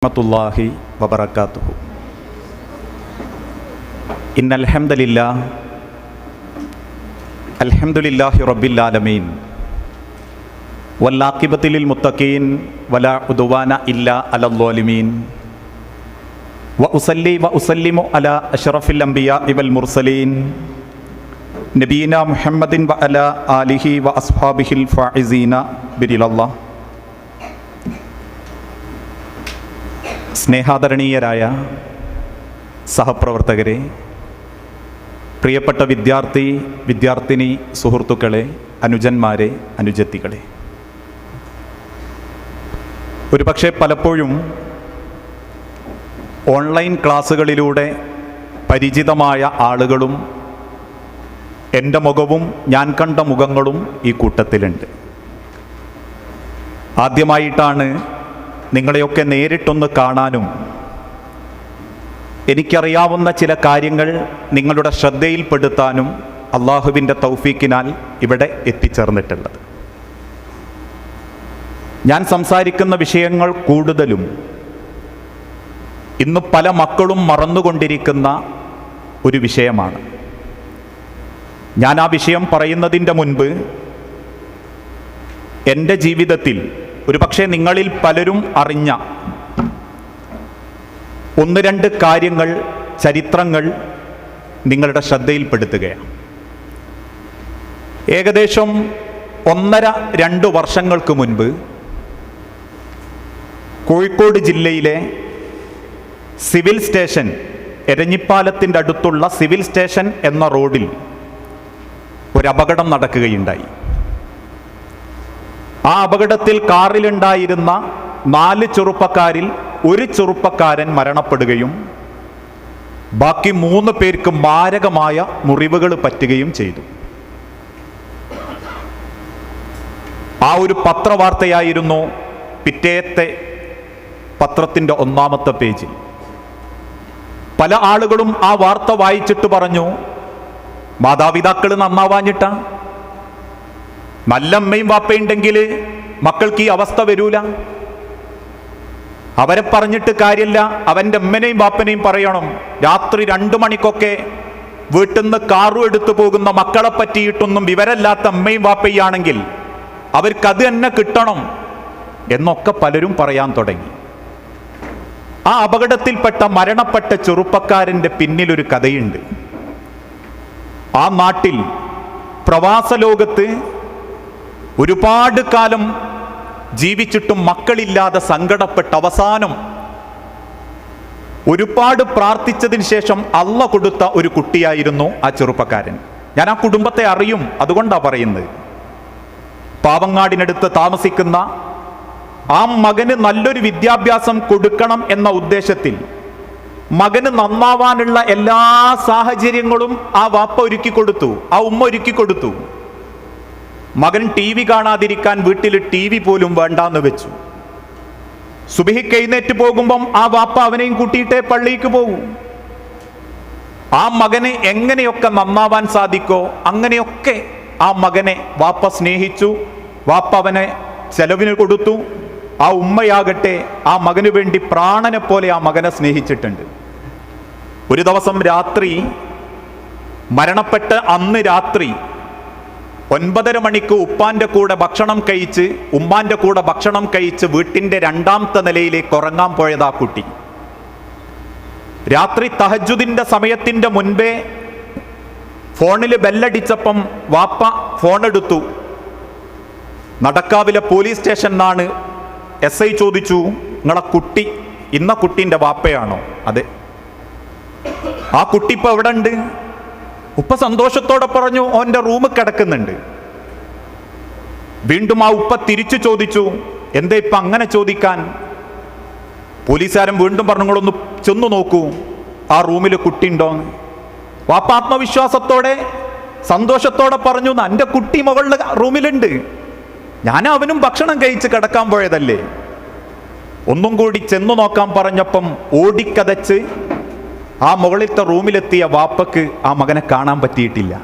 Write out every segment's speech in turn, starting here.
റഹ്മത്തുള്ളാഹി വബറകാതുഹു. ഇന്നൽ ഹംദലില്ലാഹ് അൽഹംദുലില്ലാഹി റബ്ബിൽ ആലമീൻ വല്ലാഖിബത്തു ലിൽ മുത്തഖീൻ വലാ ഉദ്വാന ഇല്ലാ അലൽ ളാലിമീൻ വഉസല്ലി വഉസല്ലിമു അലാ അഷ്റഫിൽ അംബിയാഇ വൽ മുർസലീൻ നബീന മുഹമ്മദിൻ വഅലാ ആലിഹി വഅസ്ഹാബിഹിൽ ഫായിസീന ബിരിലല്ലാഹ്. സ്നേഹാദരണീയരായ സഹപ്രവർത്തകരെ, പ്രിയപ്പെട്ട വിദ്യാർത്ഥിനി സുഹൃത്തുക്കളെ, അനുജന്മാരെ, അനുജത്തികളെ, ഒരുപക്ഷെ പലപ്പോഴും ഓൺലൈൻ ക്ലാസ്സുകളിലൂടെ പരിചിതമായ ആളുകളും എൻ്റെ മുഖവും ഞാൻ കണ്ട മുഖങ്ങളും ഈ കൂട്ടത്തിലുണ്ട്. ആദ്യമായിട്ടാണ് നിങ്ങളെയൊക്കെ നേരിട്ടൊന്ന് കാണാനും എനിക്കറിയാവുന്ന ചില കാര്യങ്ങൾ നിങ്ങളുടെ ശ്രദ്ധയിൽപ്പെടുത്താനും അള്ളാഹുവിൻ്റെ തൗഫീക്കിനാൽ ഇവിടെ എത്തിച്ചേർന്നിട്ടുള്ളത്. ഞാൻ സംസാരിക്കുന്ന വിഷയങ്ങൾ കൂടുതലും ഇന്ന് പല മക്കളും മറന്നുകൊണ്ടിരിക്കുന്ന ഒരു വിഷയമാണ്. ഞാൻ ആ വിഷയം പറയുന്നതിൻ്റെ മുൻപ് എൻ്റെ ജീവിതത്തിൽ ഒരുപക്ഷെ നിങ്ങളിൽ പലരും അറിഞ്ഞ ഒന്ന് രണ്ട് കാര്യങ്ങൾ, ചരിത്രങ്ങൾ നിങ്ങളുടെ ശ്രദ്ധയിൽപ്പെടുത്തുകയാണ്. ഏകദേശം 1.5-2 വർഷങ്ങൾക്ക് മുൻപ് കോഴിക്കോട് ജില്ലയിലെ സിവിൽ സ്റ്റേഷൻ, എരഞ്ഞിപ്പാലത്തിൻ്റെ അടുത്തുള്ള സിവിൽ സ്റ്റേഷൻ എന്ന റോഡിൽ ഒരു അപകടം നടക്കുകയുണ്ടായി. ആ അപകടത്തിൽ കാറിലുണ്ടായിരുന്ന 4 ചെറുപ്പക്കാരിൽ ഒരു ചെറുപ്പക്കാരൻ മരണപ്പെടുകയും ബാക്കി 3 പേർക്ക് മാരകമായ മുറിവുകൾ പറ്റുകയും ചെയ്തു. ആ ഒരു പത്രവാർത്തയായിരുന്നു പിറ്റേത്തെ പത്രത്തിൻ്റെ 1ാമത്തെ പേജിൽ. പല ആളുകളും ആ വാർത്ത വായിച്ചിട്ട് പറഞ്ഞു, മാതാപിതാക്കൾ നന്നാവാഞ്ഞിട്ടാ, നല്ല അമ്മയും വാപ്പയുണ്ടെങ്കിൽ മക്കൾക്ക് ഈ അവസ്ഥ വരൂല, അവരെ പറഞ്ഞിട്ട് കാര്യമില്ല, അവൻ്റെ അമ്മനെയും വാപ്പനെയും പറയണം. രാത്രി 2 മണിക്കൊക്കെ വീട്ടിൽ നിന്ന് കാറും എടുത്തു പോകുന്ന മക്കളെ പറ്റിയിട്ടൊന്നും വിവരമില്ലാത്ത അമ്മയും വാപ്പയാണെങ്കിൽ അവർക്കത് തന്നെ കിട്ടണം എന്നൊക്കെ പലരും പറയാൻ തുടങ്ങി. ആ അപകടത്തിൽപ്പെട്ട മരണപ്പെട്ട ചെറുപ്പക്കാരൻ്റെ പിന്നിലൊരു കഥയുണ്ട്. ആ നാട്ടിൽ പ്രവാസ ലോകത്ത് ഒരുപാട് കാലം ജീവിച്ചിട്ടും മക്കളില്ലാതെ സങ്കടപ്പെട്ട അവസാനം ഒരുപാട് പ്രാർത്ഥിച്ചതിന് ശേഷം അള്ള കൊടുത്ത ഒരു കുട്ടിയായിരുന്നു ആ ചെറുപ്പക്കാരൻ. ഞാൻ ആ കുടുംബത്തെ അറിയും, അതുകൊണ്ടാണ് പറയുന്നത്. പാവങ്ങാടിനടുത്ത് താമസിക്കുന്ന ആ മകന് നല്ലൊരു വിദ്യാഭ്യാസം കൊടുക്കണം എന്ന ഉദ്ദേശത്തിൽ മകന് നന്നാവാനുള്ള എല്ലാ സാഹചര്യങ്ങളും ആ വാപ്പ ഒരുക്കി കൊടുത്തു, ആ ഉമ്മ ഒരുക്കി കൊടുത്തു. മകൻ TV കാണാതിരിക്കാൻ വീട്ടിൽ TV പോലും വേണ്ടാന്ന് വെച്ചു. സുബഹിക്ക് എഴുന്നേറ്റ് പോകുമ്പം ആ വാപ്പ അവനെയും കൂട്ടിയിട്ടേ പള്ളിക്ക് പോകും. ആ മകന് എങ്ങനെയൊക്കെ നന്നാവാൻ സാധിക്കോ അങ്ങനെയൊക്കെ ആ മകനെ വാപ്പ സ്നേഹിച്ചു. വാപ്പ അവനെ ചെലവിന് കൊടുത്തു. ആ ഉമ്മയാകട്ടെ ആ മകന് വേണ്ടി പ്രാണനെ പോലെ ആ മകനെ സ്നേഹിച്ചിട്ടുണ്ട്. ഒരു ദിവസം രാത്രി, മരണപ്പെട്ട അന്ന് രാത്രി 9:30 മണിക്ക് ഉപ്പാൻ്റെ കൂടെ ഭക്ഷണം കഴിച്ച് ഉമ്മാൻ്റെ കൂടെ ഭക്ഷണം കഴിച്ച് വീട്ടിൻ്റെ 2ാമത്തെ നിലയിലേക്ക് ഉറങ്ങാൻ പോയത് ആ കുട്ടി. രാത്രി തഹജ്ജുദിൻ്റെ സമയത്തിൻ്റെ മുൻപേ ഫോണിൽ ബെല്ലടിച്ചപ്പം വാപ്പ ഫോൺ എടുത്തു. നടക്കാവിലെ പോലീസ് സ്റ്റേഷനിലാണ്. SI ചോദിച്ചു, നിങ്ങളെ കുട്ടി ഇന്ന കുട്ടീൻ്റെ വാപ്പയാണോ? അതെ. ആ കുട്ടി ഇപ്പം എവിടെ ഉണ്ട്? ഉപ്പ സന്തോഷത്തോടെ പറഞ്ഞു, ഓൻ്റെ റൂമിൽ കിടക്കുന്നുണ്ട്. വീണ്ടും ആ ഉപ്പ തിരിച്ചു ചോദിച്ചു, എന്താ ഇപ്പം അങ്ങനെ ചോദിക്കാൻ? പോലീസുകാരൻ വീണ്ടും പറഞ്ഞു, നിങ്ങളൊന്ന് ചെന്നു നോക്കൂ, ആ റൂമിൽ കുട്ടി ഉണ്ടോന്ന്. വാപ്പ ആത്മവിശ്വാസത്തോടെ സന്തോഷത്തോടെ പറഞ്ഞു, എൻ്റെ കുട്ടി മകളുടെ റൂമിലുണ്ട്, ഞാൻ അവനും ഭക്ഷണം കഴിച്ച് കിടക്കാൻ പോയതല്ലേ. ഒന്നും കൂടി ചെന്നു നോക്കാൻ പറഞ്ഞപ്പം ഓടിക്കതച്ച് ആ മുകളിലത്തെ റൂമിലെത്തിയ വാപ്പക്ക് ആ മകനെ കാണാൻ പറ്റിയിട്ടില്ല.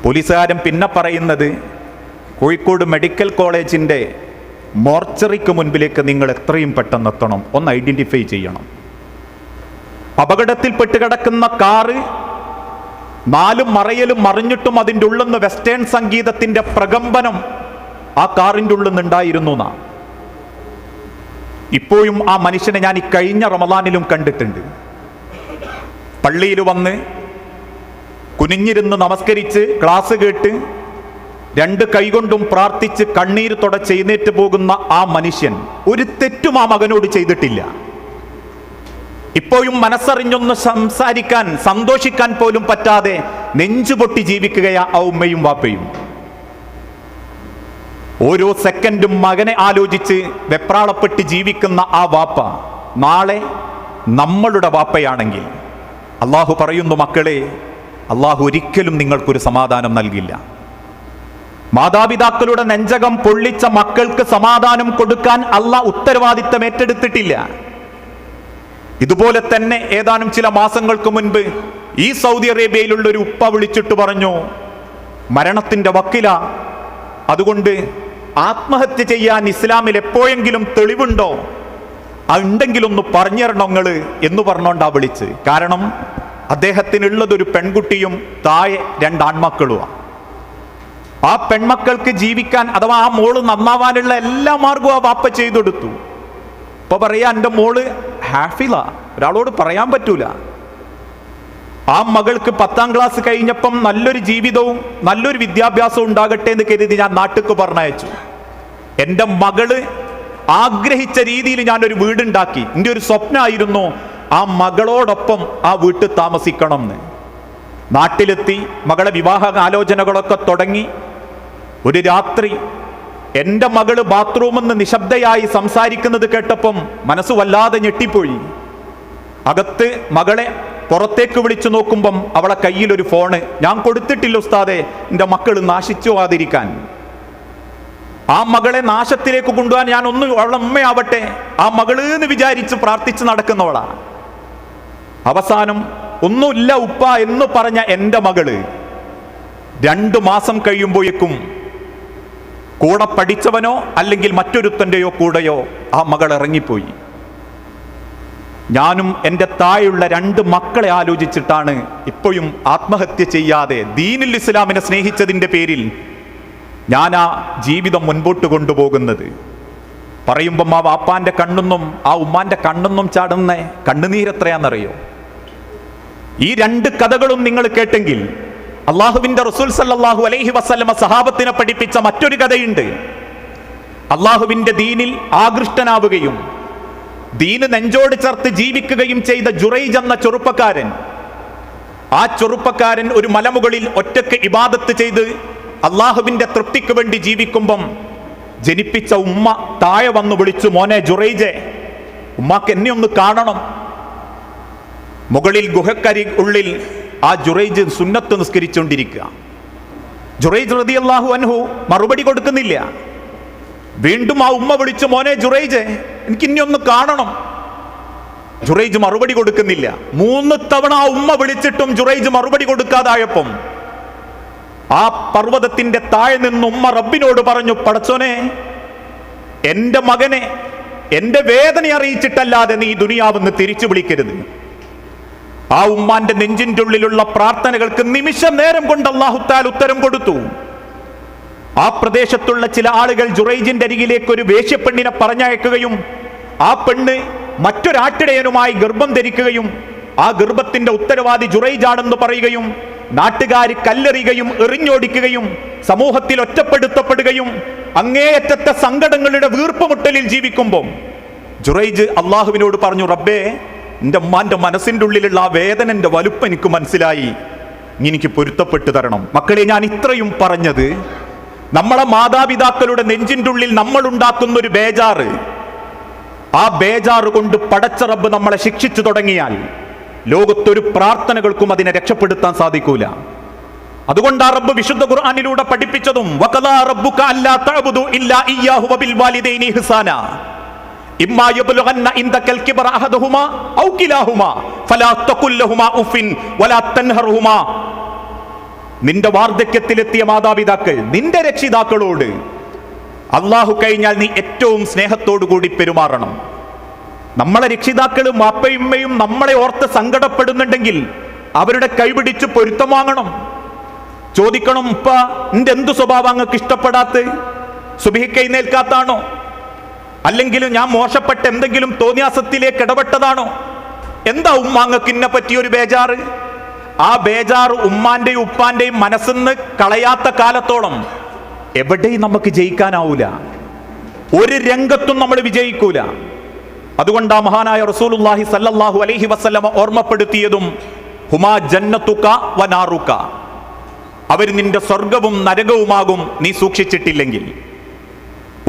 പോലീസുകാരൻ പിന്നെ പറയുന്നത്, കോഴിക്കോട് മെഡിക്കൽ കോളേജിൻ്റെ മോർച്ചറിക്ക് മുൻപിലേക്ക് നിങ്ങൾ എത്രയും പെട്ടെന്ന് എത്തണം, ഒന്ന് ഐഡന്റിഫൈ ചെയ്യണം. അപകടത്തിൽപ്പെട്ട് കിടക്കുന്ന കാറ് 4 മറയലും മറിഞ്ഞിട്ടും അതിൻ്റെ ഉള്ളിൽ നിന്ന് വെസ്റ്റേൺ സംഗീതത്തിന്റെ പ്രകമ്പനം ആ കാറിൻ്റെ ഉള്ളിൽ നിന്നുണ്ടായിരുന്നു. ഇപ്പോഴും ആ മനുഷ്യനെ ഞാൻ ഈ കഴിഞ്ഞ റമദാനിലും കണ്ടിട്ടുണ്ട്. പള്ളിയിൽ വന്ന് കുനിഞ്ഞിരുന്ന് നമസ്കരിച്ച് ക്ലാസ് കേട്ട് 2 കൈകൊണ്ടും പ്രാർത്ഥിച്ച് കണ്ണീര് തുടച്ച് എഴുന്നേറ്റ് പോകുന്ന ആ മനുഷ്യൻ ഒരു തെറ്റും ആ മകനോട് ചെയ്തിട്ടില്ല. ഇപ്പോഴും മനസ്സറിഞ്ഞൊന്ന് സംസാരിക്കാൻ, സന്തോഷിക്കാൻ പോലും പറ്റാതെ നെഞ്ചുപൊട്ടി ജീവിക്കുകയാ ആ ഉമ്മയും വാപ്പയും. ഓരോ സെക്കൻഡും മകനെ ആലോചിച്ച് വെപ്രാളപ്പെട്ട് ജീവിക്കുന്ന ആ വാപ്പ നാളെ നമ്മളുടെ വാപ്പയാണെങ്കിൽ അള്ളാഹു പറയുന്നു, മക്കളെ, അള്ളാഹു ഒരിക്കലും നിങ്ങൾക്കൊരു സമാധാനം നൽകില്ല. മാതാപിതാക്കളുടെ നെഞ്ചകം പൊള്ളിച്ച മക്കൾക്ക് സമാധാനം കൊടുക്കാൻ അള്ളാഹ് ഉത്തരവാദിത്തം ഏറ്റെടുത്തിട്ടില്ല. ഇതുപോലെ തന്നെ ഏതാനും ചില മാസങ്ങൾക്ക് മുൻപ് ഈ സൗദി അറേബ്യയിലുള്ള ഒരു ഉപ്പ വിളിച്ചിട്ട് പറഞ്ഞു, മരണത്തിന്റെ വക്കില, അതുകൊണ്ട് ആത്മഹത്യ ചെയ്യാൻ ഇസ്ലാമിൽ എപ്പോഴെങ്കിലും തെളിവുണ്ടോ, ഉണ്ടെങ്കിലൊന്ന് പറഞ്ഞിരണങ്ങൾ എന്ന് പറഞ്ഞോണ്ടാ വിളിച്ച്. കാരണം അദ്ദേഹത്തിനുള്ളതൊരു പെൺകുട്ടിയും താഴെ 2 ആൺമക്കളുമാണ്. ആ പെൺമക്കൾക്ക് ജീവിക്കാൻ, അഥവാ ആ മോള് നന്നാവാനുള്ള എല്ലാ മാർഗവും ആ വാപ്പ ചെയ്തെടുത്തു. ഇപ്പൊ പറയാ, എൻ്റെ മോള് ഹാഫിള, ഒരാളോട് പറയാൻ പറ്റൂല. ആ മകൾക്ക് 10ാം ക്ലാസ് കഴിഞ്ഞപ്പം നല്ലൊരു ജീവിതവും നല്ലൊരു വിദ്യാഭ്യാസവും ഉണ്ടാകട്ടെ എന്ന് കരുതി ഞാൻ നാട്ടിക്ക് പറഞ്ഞയച്ചു. എൻ്റെ മകള് ആഗ്രഹിച്ച രീതിയിൽ ഞാനൊരു വീടുണ്ടാക്കി. എൻ്റെ ഒരു സ്വപ്നമായിരുന്നു ആ മകളോടൊപ്പം ആ വീട്ടിൽ താമസിക്കണം എന്ന്. നാട്ടിലെത്തി മകളെ വിവാഹ ആലോചനകളൊക്കെ തുടങ്ങി. ഒരു രാത്രി എൻ്റെ മകള് ബാത്റൂമിൽ നിന്ന് നിശബ്ദയായി സംസാരിക്കുന്നത് കേട്ടപ്പം മനസ്സ് വല്ലാതെ ഞെട്ടിപ്പോയി. അകത്ത് മകളെ പുറത്തേക്ക് വിളിച്ചു നോക്കുമ്പം അവളെ കയ്യിലൊരു ഫോണ്. ഞാൻ കൊടുത്തിട്ടില്ല ഉസ്താദെ, എൻ്റെ മക്കൾ നാശിച്ചു പോകാതിരിക്കാൻ. ആ മകളെ നാശത്തിലേക്ക് കൊണ്ടുപോകാൻ ഞാൻ അവളെ ഉമ്മയാവട്ടെ, ആ മകള് എന്ന് വിചാരിച്ച് പ്രാർത്ഥിച്ച് നടക്കുന്നവളാ. അവസാനം ഒന്നുമില്ല ഉപ്പ എന്ന് പറഞ്ഞ എൻ്റെ മകള് 2 മാസം കഴിയുമ്പോഴേക്കും കൂടെ പഠിച്ചവനോ അല്ലെങ്കിൽ മറ്റൊരുത്തൻ്റെയോ കൂടെയോ ആ മകൾ ഇറങ്ങിപ്പോയി. ഞാനും എൻ്റെ താഴെയുള്ള 2 മക്കളെ ആലോചിച്ചിട്ടാണ് ഇപ്പോഴും ആത്മഹത്യ ചെയ്യാതെ ദീനുൽ ഇസ്ലാമിനെ സ്നേഹിച്ചതിൻ്റെ പേരിൽ ഞാൻ ആ ജീവിതം മുൻപോട്ട് കൊണ്ടുപോകുന്നത്. പറയുമ്പം ആ വാപ്പാന്റെ കണ്ണൊന്നും ആ ഉമ്മാന്റെ കണ്ണൊന്നും ചാടുന്ന കണ്ണുനീരെത്രയാണെന്നറിയോ? ഈ 2 കഥകളും നിങ്ങൾ കേട്ടെങ്കിൽ അള്ളാഹുവിന്റെ റസൂൽ സല്ലല്ലാഹു അലൈഹി വസല്ലമ സഹാബത്തിനെ പഠിപ്പിച്ച മറ്റൊരു കഥയുണ്ട്. അള്ളാഹുവിന്റെ ദീനിൽ ആകൃഷ്ടനാവുകയും ദീന് നെഞ്ചോട് ചേർത്ത് ജീവിക്കുകയും ചെയ്ത ജുറൈജ് എന്ന ചെറുപ്പക്കാരൻ. ആ ചെറുപ്പക്കാരൻ ഒരു മലമുകളിൽ ഒറ്റയ്ക്ക് ഇബാദത്ത് ചെയ്ത് അള്ളാഹുവിന്റെ തൃപ്തിക്ക് വേണ്ടി ജീവിക്കുമ്പം ജനിപ്പിച്ച ഉമ്മ താഴെ വന്ന് വിളിച്ചു, മോനെ ജുറൈജെ, ഉമ്മാക്ക് എന്നെ ഒന്ന് കാണണം. മുകളിൽ ഗുഹക്കരി ഉള്ളിൽ ആ ജുറൈജ് സുന്നത്ത് നിസ്കരിച്ചുകൊണ്ടിരിക്കുക. ജുറൈജ് റളിയല്ലാഹു അൻഹു മറുപടി കൊടുക്കുന്നില്ല. വീണ്ടും ആ ഉമ്മ വിളിച്ചു, മോനെ ജുറൈജെ, എനിക്ക് ഇനി ഒന്ന് കാണണം. ജുറൈജ് മറുപടി കൊടുക്കുന്നില്ല. 3 തവണ ആ ഉമ്മ വിളിച്ചിട്ടും ജുറൈജ് മറുപടി കൊടുക്കാതായപ്പം ആ പർവ്വതത്തിന്റെ താഴെ നിന്ന് ഉമ്മ റബ്ബിനോട് പറഞ്ഞു, പടച്ചോനെ, എൻ്റെ മകനെ എൻ്റെ വേദന അറിയിച്ചിട്ടല്ലാതെ നീ ദുനിയാവെന്ന് തിരിച്ചു വിളിക്കരുത്. ആ ഉമ്മാന്റെ നെഞ്ചിൻ്റെ ഉള്ളിലുള്ള പ്രാർത്ഥനകൾക്ക് നിമിഷ നേരം കൊണ്ട് അല്ലാഹു തആല ഉത്തരം കൊടുത്തു. ആ പ്രദേശത്തുള്ള ചില ആളുകൾ ജുറൈജിന്റെ അരികിലേക്ക് ഒരു വേശ്യപ്പെണ്ണിനെ പറഞ്ഞയക്കുകയും ആ പെണ്ണ് മറ്റൊരാട്ടിടയനുമായി ഗർഭം ധരിക്കുകയും ആ ഗർഭത്തിന്റെ ഉത്തരവാദി ജുറൈജാണെന്ന് പറയുകയും നാട്ടുകാർ കല്ലെറിയുകയും എറിഞ്ഞോടിക്കുകയും സമൂഹത്തിൽ ഒറ്റപ്പെടുത്തപ്പെടുകയും അങ്ങേയറ്റത്തെ സങ്കടങ്ങളുടെ വീർപ്പുമുട്ടലിൽ ജീവിക്കുമ്പോൾ ജുറൈജ് അള്ളാഹുവിനോട് പറഞ്ഞു, റബ്ബേ, എൻ്റെ ഉമ്മാന്റെ മനസ്സിൻ്റെ ഉള്ളിലുള്ള ആ വേദനന്റെ വലുപ്പം എനിക്ക് മനസ്സിലായി, എനിക്ക് പൊരുത്തപ്പെട്ടു തരണം. മക്കളെ, ഞാൻ ഇത്രയും പറഞ്ഞത് നമ്മളെ മാതാപിതാക്കളുടെ നെഞ്ചിൻ്റെ ഉള്ളിൽ നമ്മൾ ഉണ്ടാക്കുന്ന ഒരു ബേജാറ്, ആ ബേജാറ് കൊണ്ട് പടച്ച റബ്ബ് നമ്മളെ ശിക്ഷിച്ചു തുടങ്ങിയാൽ ലോകത്തൊരു പ്രാർത്ഥനകൾക്കും അതിനെ രക്ഷപ്പെടുത്താൻ സാധിക്കൂല. അതുകൊണ്ട് ആ റബ്ബ് വിശുദ്ധ ഖുർആനിലൂടെ പഠിപ്പിച്ചതും വഖദാ റബ്ബുക അല്ലാ തഅബുദു ഇല്ലാ ഇയ്യാഹു വബിൽ വാലിദൈനി ഇഹ്സാനാ ഇമ്മാ യബ്ലുഗന്ന ഇൻദകൽ കിബറ അഹദുഹുമാ ഔ കിലാഹുമാ ഫലാ തഖുൽ ലഹുമാ ഉഫിൻ വലാ തൻഹർഹുമാ. നിന്റെ വാർദ്ധക്യത്തിലെത്തിയ മാതാപിതാക്കൾ നിന്റെ രക്ഷിതാക്കളോട് അള്ളാഹു കഴിഞ്ഞാൽ നീ ഏറ്റവും സ്നേഹത്തോടു കൂടി പെരുമാറണം. നമ്മളെ രക്ഷിതാക്കളും വാപ്പയുമ്മയും നമ്മളെ ഓർത്ത് സങ്കടപ്പെടുന്നുണ്ടെങ്കിൽ അവരുടെ കൈപിടിച്ച് പൊരുത്തം വാങ്ങണം. ചോദിക്കണം, ഉപ്പ നിന്റെ എന്തു സ്വഭാവം അങ്ങക്ക് ഇഷ്ടപ്പെടാത്ത? സുബഹിക്ക് എഴുന്നേൽക്കാത്താണോ? അല്ലെങ്കിൽ ഞാൻ മോശപ്പെട്ട എന്തെങ്കിലും തോന്നിയാസത്തിലേക്ക് ഇടപെട്ടതാണോ? എന്താ ഉമ്മ അങ്ങക്ക് ഇന്നെ പറ്റിയൊരു ബേജാറ്? ആ ബേജാറ് ഉമ്മാന്റെയും ഉപ്പാന്റെയും മനസ്സിന്ന് കളയാത്ത കാലത്തോളം എവിടെയും നമുക്ക് ജയിക്കാനാവൂല, ഒരു രംഗത്തും നമ്മൾ വിജയിക്കൂല. അതുകൊണ്ടാ മഹാനായ റസൂലുള്ളാഹി സല്ലല്ലാഹു അലൈഹി വസല്ലമ ഓർമ്മപ്പെടുത്തിയതും ഹുമാ ജന്നത്തുക വനാറുക, അവർ നിന്റെ സ്വർഗവും നരകവുമാകും നീ സൂക്ഷിച്ചിട്ടില്ലെങ്കിൽ.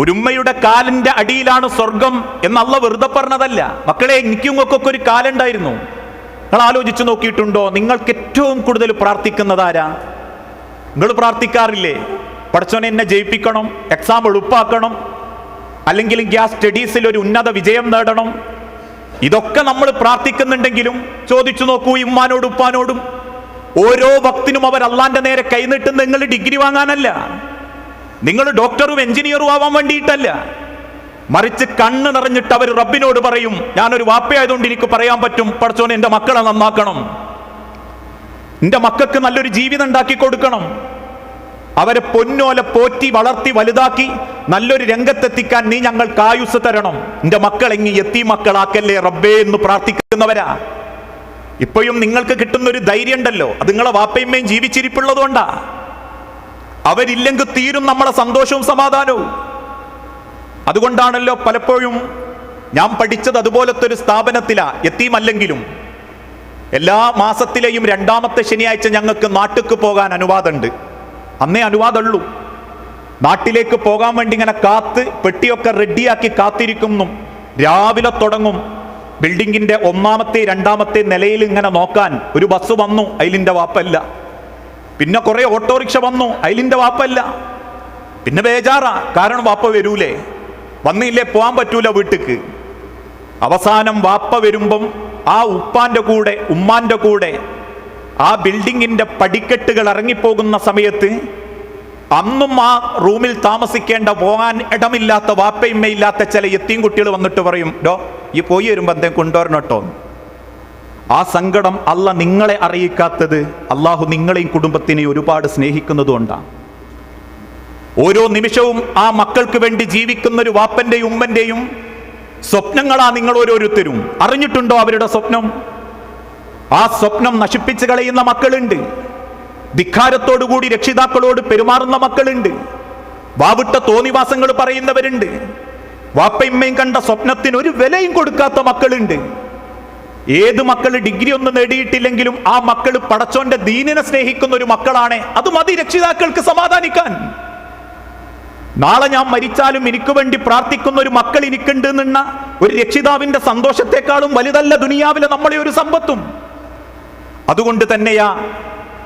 ഒരു ഉമ്മയുടെ കാലിന്റെ അടിയിലാണ് സ്വർഗം എന്ന് അള്ളാഹ് വെറുതെ പറഞ്ഞതല്ല. മക്കളെ, എനിക്കുങ്ങൾക്കൊക്കെ ഒരു കാലുണ്ടായിരുന്നു. നിങ്ങൾ ആലോചിച്ച് നോക്കിയിട്ടുണ്ടോ? നിങ്ങൾക്ക് ഏറ്റവും കൂടുതൽ പ്രാർത്ഥിക്കുന്നത് ആരാ? നിങ്ങൾ പ്രാർത്ഥിക്കാറില്ലേ? പഠിച്ചോനെ എന്നെ ജയിപ്പിക്കണം, എക്സാം എളുപ്പാക്കണം, അല്ലെങ്കിൽ ഗ്യാസ് സ്റ്റഡീസിൽ ഒരു ഉന്നത വിജയം നേടണം. ഇതൊക്കെ നമ്മൾ പ്രാർത്ഥിക്കുന്നുണ്ടെങ്കിലും ചോദിച്ചു നോക്കൂ ഈ ഉമ്മാനോടും ഉപ്പാനോടും. ഓരോ വക്തിനും അവർ അള്ളാന്റെ നേരെ കൈനീട്ടുന്ന നിങ്ങൾ ഡിഗ്രി വാങ്ങാനല്ല, നിങ്ങൾ ഡോക്ടറും എഞ്ചിനീയറും ആവാൻ വേണ്ടിയിട്ടല്ല. മറിച്ച് കണ്ണ് നിറഞ്ഞിട്ട് അവർ റബ്ബിനോട് പറയും, ഞാനൊരു വാപ്പയായതുകൊണ്ട് എനിക്ക് പറയാൻ പറ്റും, പഠിച്ചോനെ എൻ്റെ മക്കളെ നന്നാക്കണം, എൻ്റെ മക്കൾക്ക് നല്ലൊരു ജീവിതം ഉണ്ടാക്കി കൊടുക്കണം, അവരെ പൊന്നോലെ പോറ്റി വളർത്തി വലുതാക്കി നല്ലൊരു രംഗത്തെത്തിക്കാൻ നീ ഞങ്ങൾക്ക് ആയുസ് തരണം, എൻ്റെ മക്കളെങ്ങി എത്തി മക്കളാക്കല്ലേ റബ്ബേ എന്ന് പ്രാർത്ഥിക്കുന്നവരാ. ഇപ്പോഴും നിങ്ങൾക്ക് കിട്ടുന്ന ഒരു ധൈര്യം ഉണ്ടല്ലോ, അത് നിങ്ങളെ വാപ്പയമ്മയും ജീവിച്ചിരിപ്പുള്ളതുകൊണ്ടാ. അവരില്ലെങ്കിൽ തീരും നമ്മളെ സന്തോഷവും സമാധാനവും. അതുകൊണ്ടാണല്ലോ പലപ്പോഴും ഞാൻ പഠിച്ചത് അതുപോലത്തെ ഒരു സ്ഥാപനത്തിലാ, യത്തീമല്ലെങ്കിലും എല്ലാ മാസത്തിലെയും 2ാമത്തെ ശനിയാഴ്ച ഞങ്ങൾക്ക് നാട്ടിലേക്ക് പോകാൻ അനുവാദമുണ്ട്. അന്നേ അനുവാദമുള്ളൂ. നാട്ടിലേക്ക് പോകാൻ വേണ്ടി ഇങ്ങനെ കാത്ത് പെട്ടിയൊക്കെ റെഡിയാക്കി കാത്തിരിക്കുന്നു. രാവിലെ തുടങ്ങും. ബിൽഡിങ്ങിന്റെ 1ാമത്തെ 2ാമത്തെ നിലയിൽ ഇങ്ങനെ നോക്കാൻ ഒരു ബസ് വന്നു, അതിലിൻ്റെ വാപ്പല്ല. പിന്നെ കുറെ ഓട്ടോറിക്ഷ വന്നു, അതിലിൻ്റെ വാപ്പല്ല. പിന്നെ ബേജാറാ, കാരണം വാപ്പ വരൂലേ, വന്നില്ലേ പോകാൻ പറ്റൂല വീട്ടിക്ക്. അവസാനം വാപ്പ വരുമ്പം ആ ഉപ്പാന്റെ കൂടെ ഉമ്മാന്റെ കൂടെ ആ ബിൽഡിങ്ങിന്റെ പടിക്കെട്ടുകൾ ഇറങ്ങിപ്പോകുന്ന സമയത്ത് അന്നും ആ റൂമിൽ താമസിക്കേണ്ട, പോകാൻ ഇടമില്ലാത്ത, വാപ്പയിമ്മയില്ലാത്ത ചില യത്തീം കുട്ടികൾ വന്നിട്ട് പറയും, ഡോ ഈ പോയി വരുമ്പോ എന്തെങ്കിലും കൊണ്ടുവരണം കേട്ടോ. ആ സങ്കടം അള്ളാഹ് നിങ്ങളെ അറിയിക്കാത്തത് അള്ളാഹു നിങ്ങളെയും കുടുംബത്തിനെയും ഒരുപാട് സ്നേഹിക്കുന്നതുകൊണ്ടാണ്. ഓരോ നിമിഷവും ആ മക്കൾക്ക് വേണ്ടി ജീവിക്കുന്ന ഒരു വാപ്പന്റെയും ഉമ്മന്റെയും സ്വപ്നങ്ങളാ നിങ്ങൾ ഓരോരുത്തരും. അറിഞ്ഞിട്ടുണ്ടോ അവരുടെ സ്വപ്നം? ആ സ്വപ്നം നശിപ്പിച്ചു കളയുന്ന മക്കളുണ്ട്, ധിക്കാരത്തോടുകൂടി രക്ഷിതാക്കളോട് പെരുമാറുന്ന മക്കളുണ്ട്, വാവിട്ട തോന്നിവാസങ്ങൾ പറയുന്നവരുണ്ട്, വാപ്പയമ്മയും കണ്ട സ്വപ്നത്തിന് ഒരു വിലയും കൊടുക്കാത്ത മക്കളുണ്ട്. ഏത് മക്കൾ ഡിഗ്രി ഒന്നും നേടിയിട്ടില്ലെങ്കിലും ആ മക്കൾ പടച്ചോന്റെ ദീനിനെ സ്നേഹിക്കുന്ന ഒരു മക്കളാണ്. അത് മതി രക്ഷിതാക്കൾക്ക് സമാധാനിക്കാൻ. നാളെ ഞാൻ മരിച്ചാലും എനിക്ക് വേണ്ടി പ്രാർത്ഥിക്കുന്ന ഒരു മക്കൾ എനിക്കുണ്ട് എന്ന ഒരു രക്ഷിതാവിന്റെ സന്തോഷത്തെക്കാളും വലുതല്ല ദുനിയാവിലെ നമ്മളെ ഒരു സമ്പത്തും. അതുകൊണ്ട് തന്നെയാ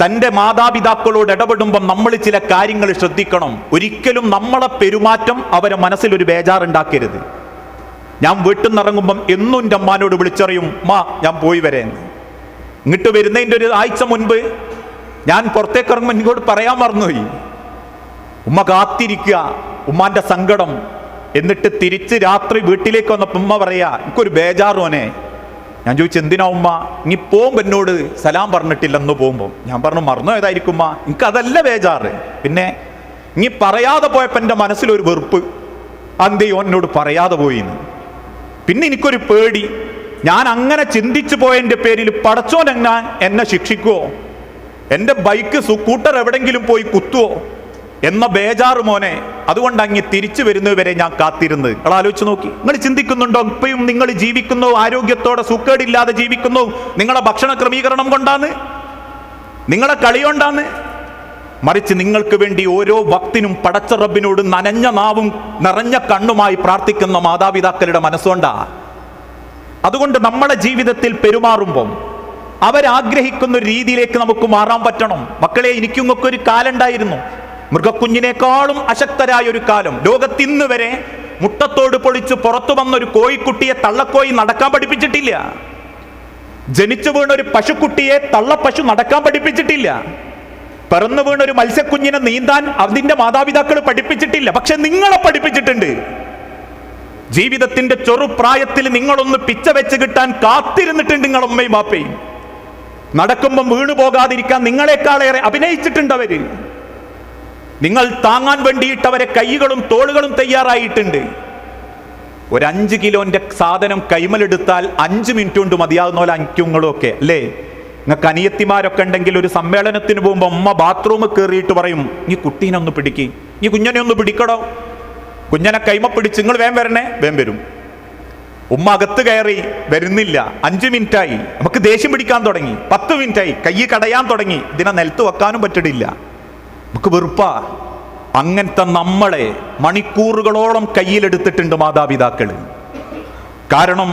തൻ്റെ മാതാപിതാക്കളോട് ഇടപെടുമ്പം നമ്മൾ ചില കാര്യങ്ങൾ ശ്രദ്ധിക്കണം. ഒരിക്കലും നമ്മളെ പെരുമാറ്റം അവരെ മനസ്സിലൊരു ബേജാറുണ്ടാക്കരുത്. ഞാൻ വീട്ടിൽ നിന്ന് ഇറങ്ങുമ്പം എന്നും എൻ്റെ അമ്മാനോട് വിളിച്ചറിയും, മാ ഞാൻ പോയി വരേന്ന്. ഇങ്ങോട്ട് വരുന്നതിൻ്റെ ഒരു ആഴ്ച മുൻപ് ഞാൻ പുറത്തേക്ക് ഇറങ്ങുമ്പോൾ എന്നോട് പറയാൻ മറന്നുപോയി. ഉമ്മ കാത്തിരിക്കുക, ഉമ്മാന്റെ സങ്കടം. എന്നിട്ട് തിരിച്ച് രാത്രി വീട്ടിലേക്ക് വന്നപ്പോൾ ഉമ്മ പറയാ, എനിക്കൊരു ബേജാറോനെ. ഞാൻ ചോദിച്ചു, എന്തിനാ ഉമ്മ? ഇനി പോകുമ്പോൾ എന്നോട് സലാം പറഞ്ഞിട്ടില്ലെന്ന് പോകുമ്പോൾ. ഞാൻ പറഞ്ഞു, മറന്നോ ഏതായിരിക്കും ഉമ്മ, എനിക്കതല്ല ബേജാറ്. പിന്നെ ഇനി പറയാതെ പോയപ്പോൾ എൻ്റെ മനസ്സിലൊരു വെറുപ്പ്, അന്തെയോ എന്നോട് പറയാതെ പോയിന്ന്. പിന്നെ എനിക്കൊരു പേടി, ഞാൻ അങ്ങനെ ചിന്തിച്ചു പോയതിൻ്റെ പേരിൽ പടച്ചോൻ എന്നെ ശിക്ഷിക്കുവോ, എൻ്റെ ബൈക്ക് സ്കൂട്ടർ എവിടെങ്കിലും പോയി കുത്തുവോ എന്ന ബേജാറ് മോനെ. അതുകൊണ്ട് അങ്ങ് തിരിച്ചു വരുന്നവരെ ഞാൻ കാത്തിരുന്നത്. നിങ്ങൾ ആലോചിച്ച് നോക്കി, നിങ്ങൾ ചിന്തിക്കുന്നുണ്ടോ ഇപ്പോഴും നിങ്ങൾ ജീവിക്കുന്നു ആരോഗ്യത്തോടെ സുഖേടില്ലാതെ ജീവിക്കുന്നു? നിങ്ങളെ ഭക്ഷണ ക്രമീകരണം കൊണ്ടാണ്, നിങ്ങളെ കളി കൊണ്ടാണ്? മറിച്ച് നിങ്ങൾക്ക് വേണ്ടി ഓരോ വക്തിനും പടച്ച റബ്ബിനോട് നനഞ്ഞ നാവും നിറഞ്ഞ കണ്ണുമായി പ്രാർത്ഥിക്കുന്ന മാതാപിതാക്കളുടെ മനസ്സുകൊണ്ടാ. അതുകൊണ്ട് നമ്മളെ ജീവിതത്തിൽ പെരുമാറുമ്പം അവരാഗ്രഹിക്കുന്ന ഒരു രീതിയിലേക്ക് നമുക്ക് മാറാൻ പറ്റണം. മക്കളെ, എനിക്കും ഒരു കാലുണ്ടായിരുന്നു, മൃഗക്കുഞ്ഞിനേക്കാളും അശക്തരായ ഒരു കാലം. ലോകത്തിന്ന് വരെ മുട്ടത്തോട് പൊളിച്ച് പുറത്തു വന്നൊരു കോഴിക്കുട്ടിയെ തള്ളക്കോയി നടക്കാൻ പഠിപ്പിച്ചിട്ടില്ല. ജനിച്ചു വീണ ഒരു പശുക്കുട്ടിയെ തള്ളപ്പശു നടക്കാൻ പഠിപ്പിച്ചിട്ടില്ല. പിറന്നു വീണ ഒരു മത്സ്യക്കുഞ്ഞിനെ നീന്താൻ അതിന്റെ മാതാപിതാക്കൾ പഠിപ്പിച്ചിട്ടില്ല, പക്ഷെ നിങ്ങളെ പഠിപ്പിച്ചിട്ടുണ്ട്. ജീവിതത്തിന്റെ ചെറുപ്രായത്തിൽ നിങ്ങളൊന്ന് പിച്ച വെച്ച് കിട്ടാൻ കാത്തിരുന്നിട്ടുണ്ട് നിങ്ങൾ ഉമ്മയും ബാപ്പയും. നടക്കുമ്പം വീണു പോകാതിരിക്കാൻ നിങ്ങളെക്കാളേറെ അഭിനയിച്ചിട്ടുണ്ട് അവര്. നിങ്ങൾ താങ്ങാൻ വേണ്ടിയിട്ടവരെ കൈകളും തോളുകളും തയ്യാറായിട്ടുണ്ട്. ഒരു 5 കിലോന്റെ സാധനം കൈമലെടുത്താൽ 5 മിനിറ്റ് കൊണ്ട് മതിയാകുന്ന പോലെ അഞ്ചുങ്ങളും ഒക്കെ അല്ലേ? നിങ്ങൾക്ക് അനിയത്തിമാരൊക്കെ ഉണ്ടെങ്കിൽ ഒരു സമ്മേളനത്തിന് പോകുമ്പോൾ അമ്മ ബാത്റൂമിൽ കയറിയിട്ട് പറയും, ഈ കുട്ടീനെ ഒന്ന് പിടിക്ക്, ഈ കുഞ്ഞനെ ഒന്ന് പിടിക്കടോ. കുഞ്ഞനെ കൈമ പിടിച്ച് നിങ്ങൾ വേം വരണേ, വേം വരും. ഉമ്മ അകത്ത് കയറി വരുന്നില്ല, 5 മിനിറ്റായി, നമുക്ക് ദേഷ്യം പിടിക്കാൻ തുടങ്ങി. 10 മിനിറ്റായി, കൈ കടയാൻ തുടങ്ങി, ഇതിനെ നിലത്ത് വെക്കാനും പറ്റില്ല, നമുക്ക് വെറുപ്പാ. അങ്ങനത്തെ നമ്മളെ മണിക്കൂറുകളോളം കയ്യിലെടുത്തിട്ടുണ്ട് മാതാപിതാക്കൾ. കാരണം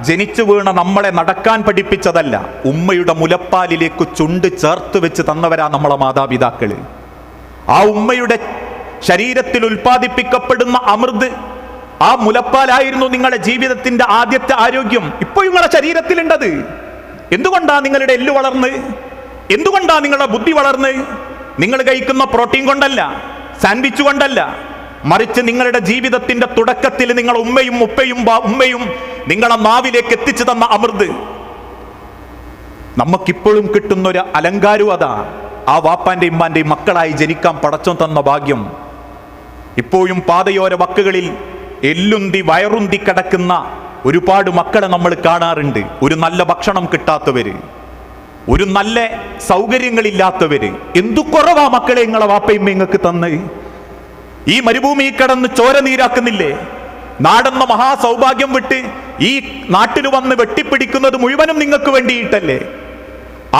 ജനിച്ചു വീണ നമ്മളെ നടക്കാൻ പഠിപ്പിച്ചതല്ല, ഉമ്മയുടെ മുലപ്പാലിലേക്ക് ചുണ്ട് ചേർത്ത് വെച്ച് തന്നവരാ നമ്മളെ മാതാപിതാക്കൾ. ആ ഉമ്മയുടെ ശരീരത്തിൽ ഉൽപ്പാദിപ്പിക്കപ്പെടുന്ന അമൃത്, ആ മുലപ്പാലായിരുന്നു നിങ്ങളുടെ ജീവിതത്തിന്റെ ആദ്യത്തെ ആരോഗ്യം. ഇപ്പോൾ നിങ്ങളുടെ ശരീരത്തിലുണ്ടത്. എന്തുകൊണ്ടാ നിങ്ങളുടെ എല്ല് വളർന്ന്? എന്തുകൊണ്ടാ നിങ്ങളുടെ ബുദ്ധി വളർന്ന്? നിങ്ങൾ കഴിക്കുന്ന പ്രോട്ടീൻ കൊണ്ടല്ല, സാൻഡ്വിച്ച് കൊണ്ടല്ല, മറിച്ച് നിങ്ങളുടെ ജീവിതത്തിന്റെ തുടക്കത്തിൽ നിങ്ങൾ ഉമ്മയും ഉമ്മയും നിങ്ങളെ നാവിലേക്ക് എത്തിച്ചു തന്ന അമൃത്. നമുക്കിപ്പോഴും കിട്ടുന്ന ഒരു അലങ്കാരവും അതാ, ആ വാപ്പാന്റെയും ഉമ്മാന്റെയും മക്കളായി ജനിക്കാൻ പടച്ചോൻ തന്ന ഭാഗ്യം. ഇപ്പോഴും പാതയോര വക്കുകളിൽ എല്ലുന്തി വയറുന്തി കിടക്കുന്ന ഒരുപാട് മക്കളെ നമ്മൾ കാണാറുണ്ട്. ഒരു നല്ല ഭക്ഷണം കിട്ടാത്തവര്, ഒരു നല്ല സൗകര്യങ്ങളില്ലാത്തവര്. എന്തു കുറവാ മക്കളെ നിങ്ങളെ വാപ്പയും നിങ്ങൾക്ക് തന്ന്. ഈ മരുഭൂമി കടന്ന് ചോര നീരാക്കുന്നില്ലേ? നാടെന്ന മഹാസൗഭാഗ്യം വിട്ട് ഈ നാട്ടിൽ വന്ന് വെട്ടിപ്പിടിക്കുന്നത് മുഴുവനും നിങ്ങൾക്ക് വേണ്ടിയിട്ടല്ലേ?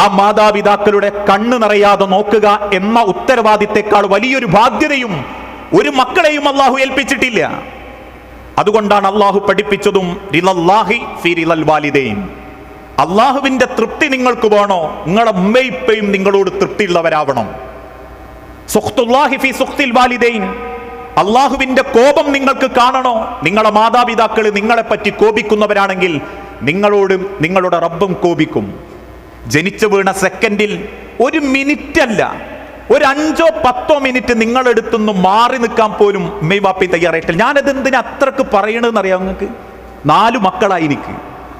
ആ മാതാപിതാക്കളുടെ കണ്ണ് നിറയാതെ നോക്കുക എന്ന ഉത്തരവാദിത്തെക്കാൾ വലിയൊരു ബാധ്യതയും ഒരു മക്കളെയും അള്ളാഹു ഏൽപ്പിച്ചിട്ടില്ല. അതുകൊണ്ടാണ് അള്ളാഹു പഠിപ്പിച്ചതും റിളല്ലാഹി ഫീ റിളൽ വാലിദൈൻ. അള്ളാഹുവിന്റെ തൃപ്തി നിങ്ങൾക്ക് വേണോ? നിങ്ങളുടെ ഉമ്മയിപ്പയും നിങ്ങളോട് തൃപ്തിയുള്ളവരാവണം. സുഖ്തുല്ലാഹി ഫീ സുഖ്തിൽ വാലിദൈൻ. അള്ളാഹുവിന്റെ കോപം നിങ്ങൾക്ക് കാണണോ? നിങ്ങളുടെ മാതാപിതാക്കൾ നിങ്ങളെ പറ്റി കോപിക്കുന്നവരാണെങ്കിൽ നിങ്ങളോടും നിങ്ങളുടെ റബ്ബും കോപിക്കും. ജനിച്ചു വീണ സെക്കൻഡിൽ ഒരു മിനിറ്റ് അല്ല, ഒരു 5-10 മിനിറ്റ് നിങ്ങളെടുത്തുനിന്ന് മാറി നിൽക്കാൻ പോലും ഉമ്മയും ബാപ്പയും തയ്യാറായിട്ടില്ല. ഞാനത് എന്തിനാ അത്രക്ക് പറയണെന്ന് അറിയാം നിങ്ങൾക്ക്? 4 മക്കളായി എനിക്ക്.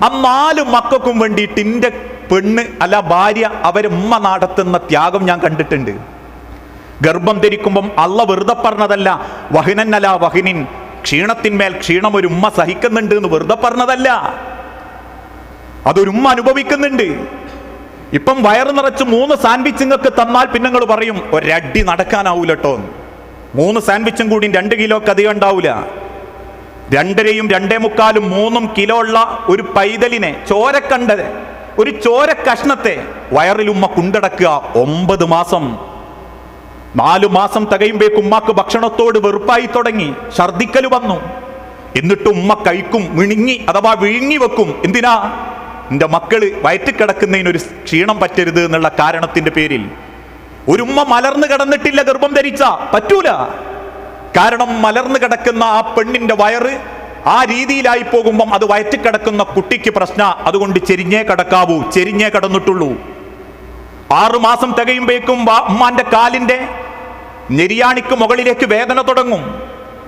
ആ 4 മക്കൾക്കും വേണ്ടിയിട്ട് എൻ്റെ പെണ്ണ് അല്ല ഭാര്യ അവരുമ്മ നടത്തുന്ന ത്യാഗം ഞാൻ കണ്ടിട്ടുണ്ട്. ഗർഭം ധരിക്കുമ്പം അള്ള വെറുതെ പറഞ്ഞതല്ല, വഹിനൻ അല വഹിനിൻ, ക്ഷീണത്തിന്മേൽ ക്ഷീണം ഒരു ഉമ്മ സഹിക്കുന്നുണ്ട് എന്ന് വെറുതെ പറഞ്ഞതല്ല, അതൊരുമ്മ അനുഭവിക്കുന്നുണ്ട്. ഇപ്പം വയറ് നിറച്ച് 3 സാൻഡ്വിച്ച് നിങ്ങൾക്ക് തന്നാൽ പിന്നെ നിങ്ങൾ പറയും ഒരടി നടക്കാനാവൂല കേട്ടോ. 3 സാൻഡ്വിച്ചും കൂടി 2 കിലോക്ക് അധികം ഉണ്ടാവൂല. 2.5 2.25 3 കിലോ ഉള്ള ഒരു പൈതലിനെ, ചോരക്കണ്ടത് ഒരു ചോര കഷ്ണത്തെ വയറിൽ ഉമ്മ കൊണ്ടടക്കുക 9 മാസം. 4 മാസം തികയുമ്പോഴേക്കും ഉമ്മക്ക് ഭക്ഷണത്തോട് വെറുപ്പായി തുടങ്ങി, ഛർദിക്കൽ വന്നു. എന്നിട്ട് ഉമ്മ കഴിക്കും, മിണുങ്ങി അഥവാ വിഴുങ്ങി വെക്കും. എന്തിനാ? എൻ്റെ മക്കള് വയറ്റിൽ കിടക്കുന്നതിനൊരു ക്ഷീണം പറ്റരുത് എന്നുള്ള കാരണത്തിന്റെ പേരിൽ. ഒരു ഉമ്മ മലർന്നു കിടന്നിട്ടില്ല ഗർഭം ധരിച്ച പറ്റൂല. കാരണം മലർന്നു കിടക്കുന്ന ആ പെണ്ണിന്റെ വയറ് ആ രീതിയിലായി പോകുമ്പം അത് വയറ്റിൽ കിടക്കുന്ന കുട്ടിക്ക് പ്രശ്ന. അതുകൊണ്ട് ചെരിഞ്ഞേ കിടക്കാവൂ, ചെരിഞ്ഞേ കിടന്നിട്ടുള്ളൂ. 6 മാസം തികയുമ്പോഴേക്കും ഉമ്മാന്റെ കാലിന്റെ നെരിയാണിക്ക് മുകളിലേക്ക് വേദന തുടങ്ങും,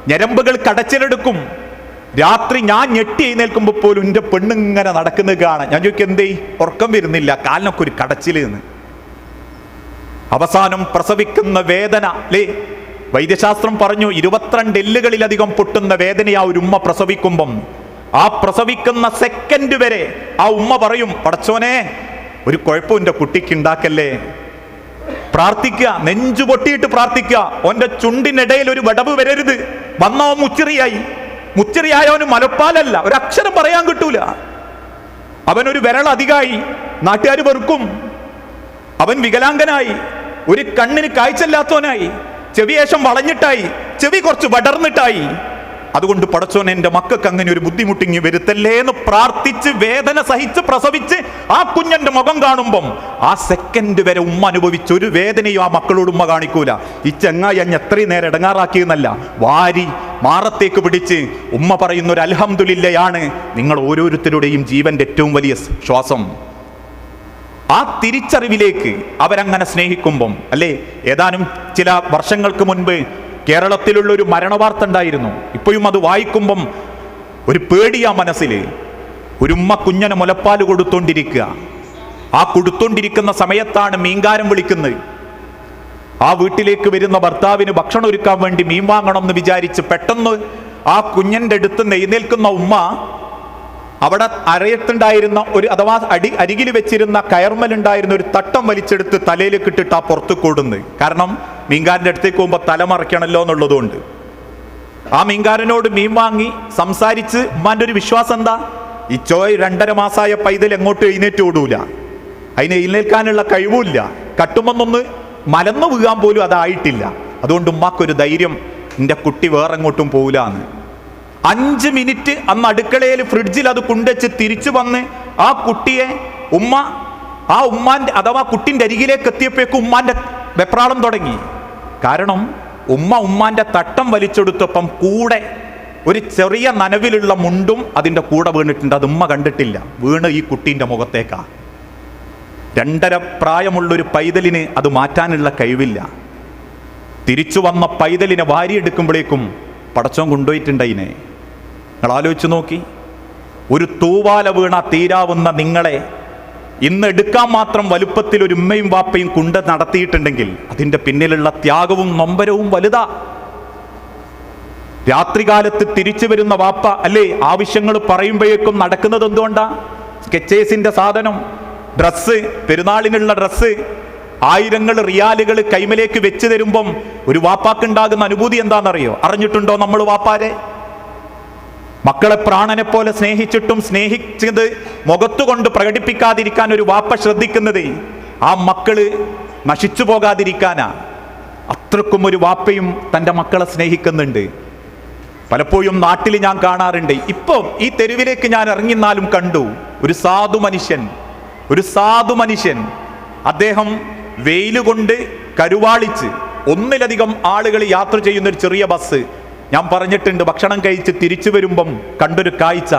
ഞരമ്പുകൾ കടച്ചിലെടുക്കും. രാത്രി ഞാൻ ഞെട്ടി എഴുന്നേൽക്കുമ്പോൾ പോലും എൻ്റെ പെണ്ണിങ്ങനെ നടക്കുന്നത് കാണാൻ ഞാൻ ചോദിക്കും, എന്തേ ഉറക്കം വരുന്നില്ല, കാലിനൊക്കെ ഒരു കടച്ചിൽ എന്ന്. അവസാനം പ്രസവിക്കുന്ന വേദന അല്ലേ? വൈദ്യശാസ്ത്രം പറഞ്ഞു 22 എല്ലുകളിലധികം പൊട്ടുന്ന വേദനയാ ഒരു ഉമ്മ പ്രസവിക്കുമ്പം. ആ പ്രസവിക്കുന്ന സെക്കൻഡ് വരെ ആ ഉമ്മ പറയും, പടച്ചോനെ ഒരു കുഴപ്പം എൻ്റെ കുട്ടിക്ക് ഉണ്ടാക്കല്ലേ. പ്രാർത്ഥിക്കുക, നെഞ്ചു പൊട്ടിയിട്ട് പ്രാർത്ഥിക്കുക. ഓന്റെ ചുണ്ടിനിടയിൽ ഒരു വിടവ് വരരുത്. വന്നോ മുച്ചിറിയായവന് മലപ്പാലല്ല, ഒരു അക്ഷരം പറയാൻ കിട്ടൂല. അവനൊരു വിരൽ അധികമായി, നാട്ടുകാർ വെറുക്കും. അവൻ വികലാംഗനായി, ഒരു കണ്ണിന് കാഴ്ചയില്ലാത്തവനായി, ചെവിയേശം വളഞ്ഞിട്ടായി, ചെവി കുറച്ച് വടർന്നിട്ടായി. അതുകൊണ്ട് പടച്ചോൻ എൻ്റെ മക്കൾക്ക് അങ്ങനെ ഒരു ബുദ്ധിമുട്ടിങ്ങി വരുത്തല്ലേ എന്ന് പ്രാർത്ഥിച്ച് വേദന സഹിച്ച് പ്രസവിച്ച് ആ കുഞ്ഞന്റെ മുഖം കാണുമ്പം ആ സെക്കൻഡ് വരെ ഉമ്മ അനുഭവിച്ച ഒരു വേദനയും ആ മക്കളോട് ഉമ്മ കാണിക്കൂല. ഈ ചങ്ങായി അഞ്ഞ് എത്രയും നേരം ഇടങ്ങാറാക്കിയെന്നല്ല, വാരി മാറത്തേക്ക് പിടിച്ച് ഉമ്മ പറയുന്ന ഒരു അൽഹംദുലില്ലയാണ് നിങ്ങൾ ഓരോരുത്തരുടെയും ജീവന്റെ ഏറ്റവും വലിയ ശ്വാസം. ആ തിരിച്ചറിവിലേക്ക് അവരങ്ങനെ സ്നേഹിക്കുമ്പം അല്ലേ, ഏതാനും ചില വർഷങ്ങൾക്ക് മുൻപ് കേരളത്തിലുള്ള ഒരു മരണവാർത്ത ഉണ്ടായിരുന്നു. ഇപ്പോഴും അത് വായിക്കുമ്പം ഒരു പേടിയാ മനസ്സിൽ. ഒരു ഉമ്മ കുഞ്ഞന് മുലപ്പാല് കൊടുത്തോണ്ടിരിക്കുക. ആ കൊടുത്തോണ്ടിരിക്കുന്ന സമയത്താണ് മീൻകാരൻ വിളിക്കുന്നത്. ആ വീട്ടിലേക്ക് വരുന്ന ഭർത്താവിന് ഭക്ഷണം ഒരുക്കാൻ വേണ്ടി മീൻ വാങ്ങണം എന്ന് വിചാരിച്ച് പെട്ടെന്ന് ആ കുഞ്ഞൻ്റെ അടുത്ത് എഴുന്നേൽക്കുന്ന ഉമ്മ അവിടെ അരയത്തുണ്ടായിരുന്ന ഒരു അഥവാ അരികിൽ വെച്ചിരുന്ന കയർമലുണ്ടായിരുന്ന ഒരു തട്ടം വലിച്ചെടുത്ത് തലയിലേക്ക് ഇട്ടിട്ട് ആ പുറത്ത് കൂടുന്നത്. കാരണം മീൻകാരൻ്റെ അടുത്തേക്ക് പോകുമ്പോൾ തല മറയ്ക്കണമല്ലോ എന്നുള്ളതുകൊണ്ട്. ആ മീൻകാരനോട് മീൻ വാങ്ങി സംസാരിച്ച് ഉമ്മാൻ്റെ ഒരു വിശ്വാസം എന്താ, ഈ 2.5 മാസമായ പൈതൽ എങ്ങോട്ടും എഴുന്നേറ്റ് ഓടൂല, അതിന് എഴുന്നേൽക്കാനുള്ള കഴിവുമില്ല, കട്ടുമെന്നൊന്ന് മലന്നു വീഴാൻ പോലും അതായിട്ടില്ല. അതുകൊണ്ട് ഉമ്മാക്കൊരു ധൈര്യം, എൻ്റെ കുട്ടി വേറെ എങ്ങോട്ടും പോവില്ല എന്ന്. 5 മിനിറ്റ് അന്ന് അടുക്കളയിൽ ഫ്രിഡ്ജിൽ അത് കൊണ്ടുവച്ച് തിരിച്ചു വന്ന് ആ കുട്ടിയെ ഉമ്മാന്റെ അഥവാ കുട്ടിൻ്റെ അരികിലേക്ക് എത്തിയപ്പോഴേക്കും ഉമ്മാന്റെ വെപ്രാളം തുടങ്ങി. കാരണം ഉമ്മാന്റെ തട്ടം വലിച്ചെടുത്തപ്പം കൂടെ ഒരു ചെറിയ നനവിലുള്ള മുണ്ടും അതിൻ്റെ കൂടെ വീണിട്ടുണ്ട്. അത് ഉമ്മ കണ്ടിട്ടില്ല. വീണ് ഈ കുട്ടീൻ്റെ മുഖത്തേക്കാ. 2.5 പ്രായമുള്ളൊരു പൈതലിന് അത് മാറ്റാനുള്ള കഴിവില്ല. തിരിച്ചു വന്ന പൈതലിനെ വാരിയെടുക്കുമ്പോഴേക്കും പടച്ചോൻ കൊണ്ടുപോയിട്ടുണ്ട് അതിനെ. നിങ്ങൾ ആലോചിച്ച് നോക്കി, ഒരു തൂവാല വീണ തീരാവുന്ന നിങ്ങളെ ഇന്ന് എടുക്കാൻ മാത്രം വലുപ്പത്തിൽ ഒരു ഉമ്മയും വാപ്പയും കൊണ്ട് നടത്തിയിട്ടുണ്ടെങ്കിൽ അതിൻ്റെ പിന്നിലുള്ള ത്യാഗവും നൊമ്പരവും വലുതാ. രാത്രികാലത്ത് തിരിച്ചു വരുന്ന വാപ്പ അല്ലേ, ആവശ്യങ്ങൾ പറയുമ്പോഴേക്കും നടക്കുന്നത് എന്തുകൊണ്ടാ? സ്കെച്ചേഴ്സിന്റെ സാധനം, ഡ്രസ്സ്, പെരുന്നാളിനുള്ള ഡ്രസ്സ്, 1000 റിയാലുകൾ കൈമലേക്ക് വെച്ച് തരുമ്പം ഒരു വാപ്പാക്കുണ്ടാകുന്ന അനുഭൂതി എന്താണെന്നറിയോ? അറിഞ്ഞിട്ടുണ്ടോ നമ്മൾ വാപ്പാരെ? മക്കളെ പ്രാണനെ പോലെ സ്നേഹിച്ചിട്ടും സ്നേഹിച്ചത് മുഖത്തുകൊണ്ട് പ്രകടിപ്പിക്കാതിരിക്കാൻ ഒരു വാപ്പ ശ്രദ്ധിക്കുന്നത് ആ മക്കള് നശിച്ചു പോകാതിരിക്കാനാ. അത്രക്കും ഒരു വാപ്പയും തൻ്റെ മക്കളെ സ്നേഹിക്കുന്നുണ്ട്. പലപ്പോഴും നാട്ടിൽ ഞാൻ കാണാറുണ്ട്. ഇപ്പം ഈ തെരുവിലേക്ക് ഞാൻ ഇറങ്ങിന്നാലും കണ്ടു ഒരു സാധു മനുഷ്യൻ. അദ്ദേഹം വെയിലുകൊണ്ട് കരുവാളിച്ച് 1-ലധികം ആളുകൾ യാത്ര ചെയ്യുന്ന ഒരു ചെറിയ ബസ്. ഞാൻ പറഞ്ഞിട്ടുണ്ട്, ഭക്ഷണം കഴിച്ച് തിരിച്ചു വരുമ്പം കണ്ടൊരു കാഴ്ച,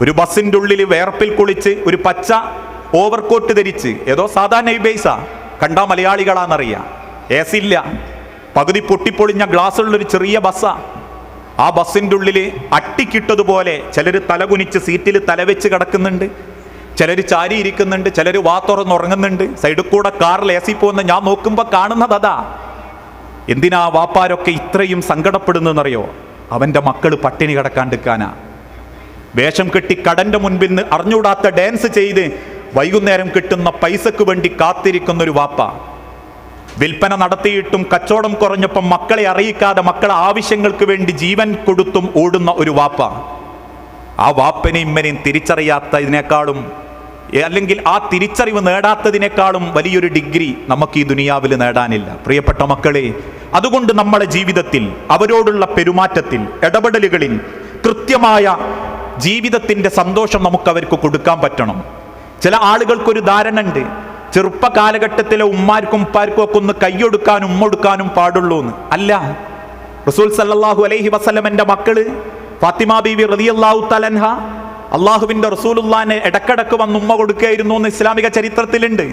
ഒരു ബസ്സിൻ്റെ ഉള്ളിൽ വേർപ്പിൽ കുളിച്ച് ഒരു പച്ച ഓവർകോട്ട് ധരിച്ച്, ഏതോ സാധാ നൈബേസാ, കണ്ടാ മലയാളികളാണെന്നറിയാം. AC ഇല്ല, പകുതി പൊട്ടിപ്പൊളിഞ്ഞ ഗ്ലാസ് ഉള്ളൊരു ചെറിയ ബസ്സാ. ആ ബസ്സിൻ്റെ ഉള്ളിൽ അട്ടിക്കിട്ടതുപോലെ ചിലർ തലകുനിച്ച് സീറ്റിൽ തലവെച്ച് കിടക്കുന്നുണ്ട്, ചിലർ ചാരി ഇരിക്കുന്നുണ്ട്, ചിലർ വാ തുറന്നുറങ്ങുന്നുണ്ട്. സൈഡിൽ കൂടെ കാറിൽ AC പോകുന്ന ഞാൻ നോക്കുമ്പോൾ കാണുന്നത് അതാ. എന്തിനാ വാപ്പാരൊക്കെ ഇത്രയും സങ്കടപ്പെടുന്നതെന്നറിയോ? അവൻ്റെ മക്കൾ പട്ടിണി കിടക്കാണ്ടിരിക്കാനാ. വേഷം കെട്ടി കടൻ്റെ മുൻപിൽ നിന്ന് അറിഞ്ഞൂടാത്ത ഡാൻസ് ചെയ്ത് വൈകുന്നേരം കിട്ടുന്ന പൈസക്ക് വേണ്ടി കാത്തിരിക്കുന്ന ഒരു വാപ്പ. വിൽപ്പന നടത്തിയിട്ടും കച്ചവടം കുറഞ്ഞപ്പം മക്കളെ അറിയിക്കാതെ മക്കളെ ആവശ്യങ്ങൾക്ക് വേണ്ടി ജീവൻ കൊടുത്തും ഓടുന്ന ഒരു വാപ്പ. ആ വാപ്പനെയും ഇമ്മനെയും തിരിച്ചറിയാത്തതിനേക്കാളും, അല്ലെങ്കിൽ ആ തിരിച്ചറിവ് നേടാത്തതിനേക്കാളും വലിയൊരു ഡിഗ്രി നമുക്ക് ഈ ദുനിയാവിൽ നേടാനില്ല പ്രിയപ്പെട്ട മക്കളെ. അതുകൊണ്ട് നമ്മുടെ ജീവിതത്തിൽ അവരോടുള്ള പെരുമാറ്റത്തിൽ, ഇടപെടലുകളിൽ കൃത്യമായ ജീവിതത്തിൻ്റെ സന്തോഷം നമുക്ക് അവർക്ക് കൊടുക്കാൻ പറ്റണം. ചില ആളുകൾക്കൊരു ധാരണ ഉണ്ട്, ചെറുപ്പ കാലഘട്ടത്തിലെ ഉമ്മാർക്കും ഉപ്പാർക്കും ഒക്കെ ഒന്ന് കൈയൊടുക്കാനും ഉമ്മൊടുക്കാനും പാടുള്ളൂ എന്ന്. അല്ല, റസൂൽ സല്ലല്ലാഹു അലൈഹി വസല്ലമന്റെ മക്കള് ഫാത്തിമ ബീവി റളിയല്ലാഹു തആല അൻഹ അള്ളാഹുവിൻ്റെ റസൂലുള്ളാഹിനെ ഇടക്കിടക്ക് വന്ന് ഉമ്മ കൊടുക്കുകയായിരുന്നു എന്ന് ഇസ്ലാമിക ചരിത്രത്തിലുണ്ട്.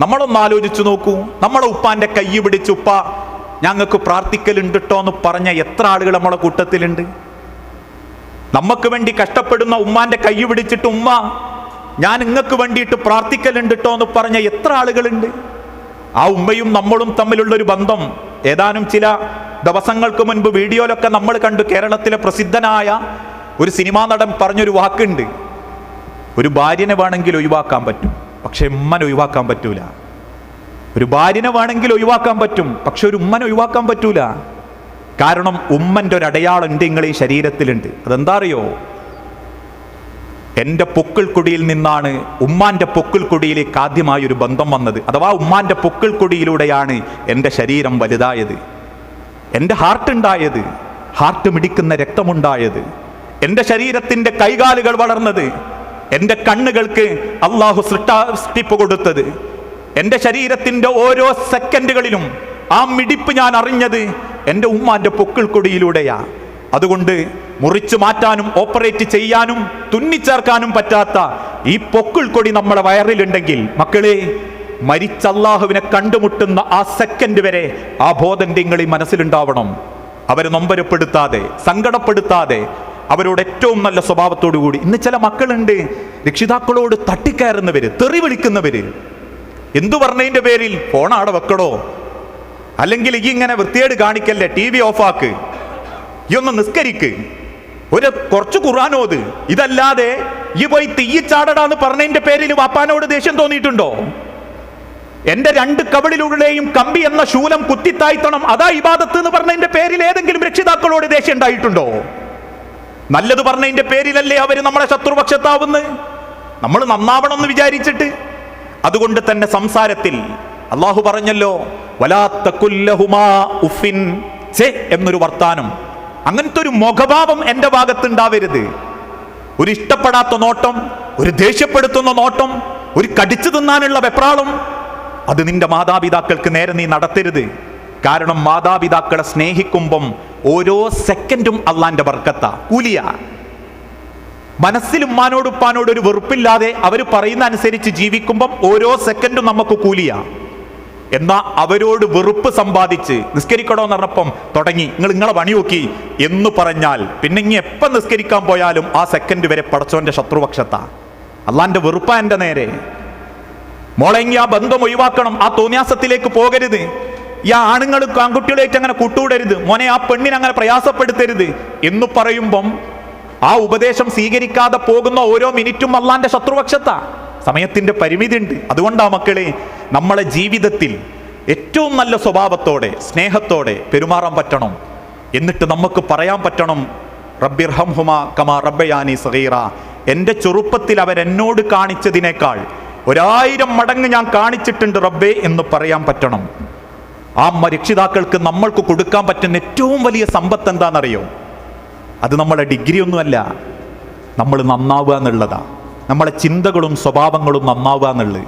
നമ്മളൊന്ന് ആലോചിച്ചു നോക്കൂ, നമ്മളെ ഉപ്പാന്റെ കൈ പിടിച്ച് ഉപ്പ ഞങ്ങൾക്ക് പ്രാർത്ഥിക്കലുണ്ട് കേട്ടോ എന്ന് പറഞ്ഞ എത്ര ആളുകൾ നമ്മളെ കൂട്ടത്തിലുണ്ട്? നമുക്ക് വേണ്ടി കഷ്ടപ്പെടുന്ന ഉമ്മാന്റെ കൈ പിടിച്ചിട്ട് ഉമ്മ ഞാൻ നിങ്ങൾക്ക് വേണ്ടിയിട്ട് പ്രാർത്ഥിക്കലുണ്ട് കേട്ടോ എന്ന് പറഞ്ഞ എത്ര ആളുകളുണ്ട്? ആ ഉമ്മയും നമ്മളും തമ്മിലുള്ള ഒരു ബന്ധം ഏതാനും ചില ദിവസങ്ങൾക്ക് മുൻപ് വീഡിയോയിലൊക്കെ നമ്മൾ കണ്ടു. കേരളത്തിലെ പ്രസിദ്ധനായ ഒരു സിനിമാ നടൻ പറഞ്ഞൊരു വാക്കുണ്ട്, ഒരു ഭാര്യനെ വേണമെങ്കിൽ ഒഴിവാക്കാൻ പറ്റും, പക്ഷെ ഉമ്മനെ ഒഴിവാക്കാൻ പറ്റൂല. ഒരു ഭാര്യനെ വേണമെങ്കിൽ ഒഴിവാക്കാൻ പറ്റും, പക്ഷെ ഒരു ഉമ്മനെ ഒഴിവാക്കാൻ പറ്റൂല. കാരണം ഉമ്മൻ്റെ ഒരു അടയാളം ഉണ്ട് നിങ്ങളെ ഈ ശരീരത്തിലുണ്ട്. അതെന്താ അറിയോ? എൻ്റെ പൊക്കിൾ കൊടിയിൽ നിന്നാണ് ഉമ്മാന്റെ പൊക്കിൾ കൊടിയിലേക്ക് ആദ്യമായൊരു ബന്ധം വന്നത്. അഥവാ ഉമ്മാന്റെ പൊക്കിൾ കൊടിയിലൂടെയാണ് എൻ്റെ ശരീരം വലുതായത്, എൻ്റെ ഹാർട്ട് ഉണ്ടായത്, ഹാർട്ട് മിടിക്കുന്ന രക്തമുണ്ടായത്, എൻ്റെ ശരീരത്തിൻ്റെ കൈകാലുകൾ വളർന്നത്, എൻ്റെ കണ്ണുകൾക്ക് അള്ളാഹു സൃഷ്ടിപ്പ് കൊടുത്തത്, എൻ്റെ ശരീരത്തിൻ്റെ ഓരോ സെക്കൻഡുകളിലും ആ മിടിപ്പ് ഞാൻ അറിഞ്ഞത് എൻ്റെ ഉമ്മാന്റെ പൊക്കിൾ കൊടിയിലൂടെയാ. അതുകൊണ്ട് മുറിച്ചു മാറ്റാനും ഓപ്പറേറ്റ് ചെയ്യാനും തുന്നിച്ചേർക്കാനും പറ്റാത്ത ഈ പൊക്കിൾ കൊടി നമ്മളെ വയറിലുണ്ടെങ്കിൽ മക്കളെ, മരിച്ച അല്ലാഹുവിനെ കണ്ടുമുട്ടുന്ന ആ സെക്കൻഡ് വരെ ആ ബോധം നിങ്ങളിൽ മനസ്സിലുണ്ടാവണം. അവരെ നൊമ്പരപ്പെടുത്താതെ, സങ്കടപ്പെടുത്താതെ, അവരോട് ഏറ്റവും നല്ല സ്വഭാവത്തോടു കൂടി. ഇന്ന് ചില മക്കളുണ്ട് രക്ഷിതാക്കളോട് തട്ടിക്കയറുന്നവര്, തെറി വിളിക്കുന്നവര്. എന്തു പറഞ്ഞതിന്റെ പേരിൽ? ഫോൺ അവിടെ വെക്കടോ, അല്ലെങ്കിൽ ഈ ഇങ്ങനെ വൃത്തിയേട് കാണിക്കല്ലേ, TV ഓഫാക്ക്, ഈ ഒന്ന് നിസ്കരിക്ക്, കുറച്ച് ഖുർആനോത്. ഇതല്ലാതെ ഈ പോയി തീയിച്ചാടടാന്ന് പറഞ്ഞതിന്റെ പേരിൽ വാപ്പാനോട് ദേഷ്യം തോന്നിയിട്ടുണ്ടോ? എന്റെ 2 കവിളിലൂടെയും കമ്പി എന്ന ശൂലം കുത്തിത്തായ്ത്തണം, അതാ ഇബാദത്ത് എന്ന് പറഞ്ഞതിന്റെ പേരിൽ ഏതെങ്കിലും രക്ഷിതാക്കളോട് ദേഷ്യം ഉണ്ടായിട്ടുണ്ടോ? നല്ലത് പറഞ്ഞതിന്റെ പേരിലല്ലേ അവര് നമ്മളെ ശത്രുപക്ഷത്താവുന്നത്, നമ്മൾ നന്നാവണം എന്ന് വിചാരിച്ചിട്ട്. അതുകൊണ്ട് തന്നെ സംസാരത്തിൽ അള്ളാഹു പറഞ്ഞല്ലോ, വലാ തഖുല്ലഹുമാ ഉഫിൻ, ഛേ എന്നൊരു വർത്താനം, അങ്ങനത്തെ ഒരു മുഖഭാവം എന്റെ ഭാഗത്തുണ്ടാവരുത്. ഒരു ഇഷ്ടപ്പെടാത്ത നോട്ടം, ഒരു ദേഷ്യപ്പെടുത്തുന്ന നോട്ടം, ഒരു കടിച്ചു തിന്നാനുള്ള വെപ്രാളം, അത് നിന്റെ മാതാപിതാക്കൾക്ക് നേരെ നീ നടത്തരുത്. കാരണം മാതാപിതാക്കളെ സ്നേഹിക്കുമ്പം ഓരോ സെക്കൻഡും അള്ളാന്റെ ബർക്കത്ത, കൂലിയ. മനസ്സിൽ ഉമ്മാനോട് ഉപ്പാനോട് ഒരു വെറുപ്പില്ലാതെ അവർ പറയുന്ന അനുസരിച്ച് ജീവിക്കുമ്പം ഓരോ സെക്കൻഡും നമുക്ക് കൂലിയ. എന്നാ അവരോട് വെറുപ്പ് സമ്പാദിച്ച് നിസ്കരിക്കണോ എന്ന് പറഞ്ഞപ്പം തുടങ്ങി നിങ്ങളെ പണി നോക്കി എന്ന് പറഞ്ഞാൽ പിന്നെ ഇനി എപ്പം നിസ്കരിക്കാൻ പോയാലും ആ സെക്കൻഡ് വരെ പടച്ചോന്റെ ശത്രുപക്ഷത്താ, അള്ളാന്റെ വെറുപ്പാ എൻ്റെ നേരെ. മോളെങ്കി ആ ബന്ധം ഒഴിവാക്കണം, ആ തോന്നിയാസത്തിലേക്ക് പോകരുത്. ഈ ആണുങ്ങളും ആൺകുട്ടികളായിട്ട് അങ്ങനെ കൂട്ടുകൂടരുത്, മോനെ ആ പെണ്ണിനെ അങ്ങനെ പ്രയാസപ്പെടുത്തരുത് എന്ന് പറയുമ്പം ആ ഉപദേശം സ്വീകരിക്കാതെ പോകുന്ന ഓരോ മിനിറ്റും അള്ളാന്റെ ശത്രുപക്ഷത്താ. സമയത്തിന്റെ പരിമിതി ഉണ്ട്. അതുകൊണ്ടാ മക്കളെ, നമ്മളെ ജീവിതത്തിൽ ഏറ്റവും നല്ല സ്വഭാവത്തോടെ സ്നേഹത്തോടെ പെരുമാറാൻ പറ്റണം. എന്നിട്ട് നമുക്ക് പറയാൻ പറ്റണം, റബ്ബിർഹംഹുമാ കമാ റബ്ബയാനി സഗീറ, എൻ്റെ ചെറുപ്പത്തിൽ അവരെന്നോട് കാണിച്ചതിനേക്കാൾ 1000 മടങ്ങ് ഞാൻ കാണിച്ചിട്ടുണ്ട് റബ്ബേ എന്ന് പറയാൻ പറ്റണം. ആ രക്ഷിതാക്കൾക്ക് നമ്മൾക്ക് കൊടുക്കാൻ പറ്റുന്ന ഏറ്റവും വലിയ സമ്പത്ത് എന്താണെന്നറിയോ? അത് നമ്മളെ ഡിഗ്രി ഒന്നുമല്ല, നമ്മൾ നന്നാവുക എന്നുള്ളതാ. നമ്മളെ ചിന്തകളും സ്വഭാവങ്ങളും നന്നാവുക എന്നുള്ളത്.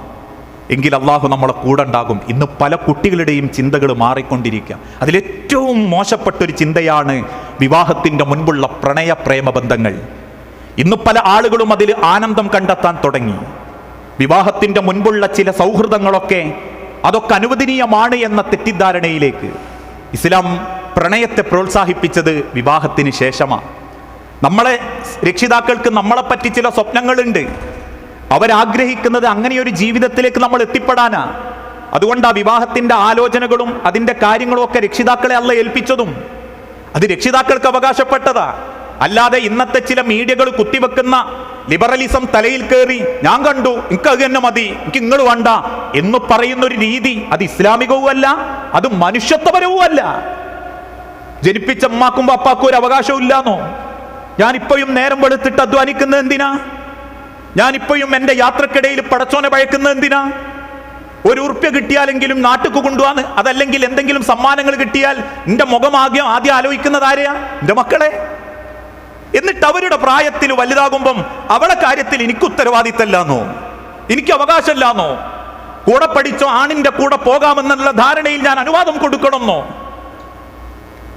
എങ്കിൽ അള്ളാഹു നമ്മളെ കൂടെ ഉണ്ടാകും. ഇന്ന് പല കുട്ടികളുടെയും ചിന്തകൾ മാറിക്കൊണ്ടിരിക്കുക. അതിലേറ്റവും മോശപ്പെട്ടൊരു ചിന്തയാണ് വിവാഹത്തിൻ്റെ മുൻപുള്ള പ്രണയ പ്രേമ ബന്ധങ്ങൾ. ഇന്ന് പല ആളുകളും അതിൽ ആനന്ദം കണ്ടെത്താൻ തുടങ്ങി. വിവാഹത്തിൻ്റെ മുൻപുള്ള ചില സൗഹൃദങ്ങളൊക്കെ അതൊക്കെ അനുവദനീയമാണ് എന്ന തെറ്റിദ്ധാരണയിലേക്ക്. ഇസ്ലാം പ്രണയത്തെ പ്രോത്സാഹിപ്പിച്ചത് വിവാഹത്തിന് ശേഷമാണ്. നമ്മളെ രക്ഷിതാക്കൾക്ക് നമ്മളെപ്പറ്റി ചില സ്വപ്നങ്ങളുണ്ട്. അവരാഗ്രഹിക്കുന്നത് അങ്ങനെയൊരു ജീവിതത്തിലേക്ക് നമ്മൾ എത്തിപ്പെടാനാ. അതുകൊണ്ട് ആ വിവാഹത്തിൻ്റെ ആലോചനകളും അതിൻ്റെ കാര്യങ്ങളും ഒക്കെ രക്ഷിതാക്കളെ അല്ല ഏൽപ്പിച്ചതും. അത് രക്ഷിതാക്കൾക്ക് അവകാശപ്പെട്ടതാ. അല്ലാതെ ഇന്നത്തെ ചില മീഡിയകൾ കുത്തിവെക്കുന്ന ലിബറലിസം തലയിൽ കയറി ഞാൻ കണ്ടു എനിക്ക് അത് തന്നെ മതി, എനിക്ക് നിങ്ങൾ വേണ്ട എന്ന് പറയുന്നൊരു രീതി അത് ഇസ്ലാമികവും അല്ല, അത് മനുഷ്യത്വപരവും അല്ല. ജനിപ്പിച്ച അമ്മാക്കും അപ്പാക്കും ഒരു അവകാശവും ഇല്ലാന്നോ? ഞാനിപ്പോഴും നേരം വെളുത്തിട്ട് അധ്വാനിക്കുന്നത് എന്തിനാ? ഞാനിപ്പോഴും എൻ്റെ യാത്രക്കിടയിൽ പടച്ചോനെ പഴക്കുന്നത് എന്തിനാ? ഒരു ഉറുപ്പ്യ കിട്ടിയാലെങ്കിലും നാട്ടുക്ക് കൊണ്ടുപോകാന്ന്, അതല്ലെങ്കിൽ എന്തെങ്കിലും സമ്മാനങ്ങൾ കിട്ടിയാൽ എൻ്റെ മുഖമാദ്യം ആലോചിക്കുന്നത് ആരെയാ? എൻ്റെ മക്കളെ. എന്നിട്ട് അവരുടെ പ്രായത്തിൽ വലുതാകുമ്പം അവളെ കാര്യത്തിൽ എനിക്ക് ഉത്തരവാദിത്തമില്ലാന്നോ, എനിക്ക് അവകാശമില്ലാന്നോ? കൂടെ പഠിച്ചോ ആണിന്റെ കൂടെ പോകാമെന്നുള്ള ധാരണയിൽ ഞാൻ അനുവാദം കൊടുക്കണമെന്നോ?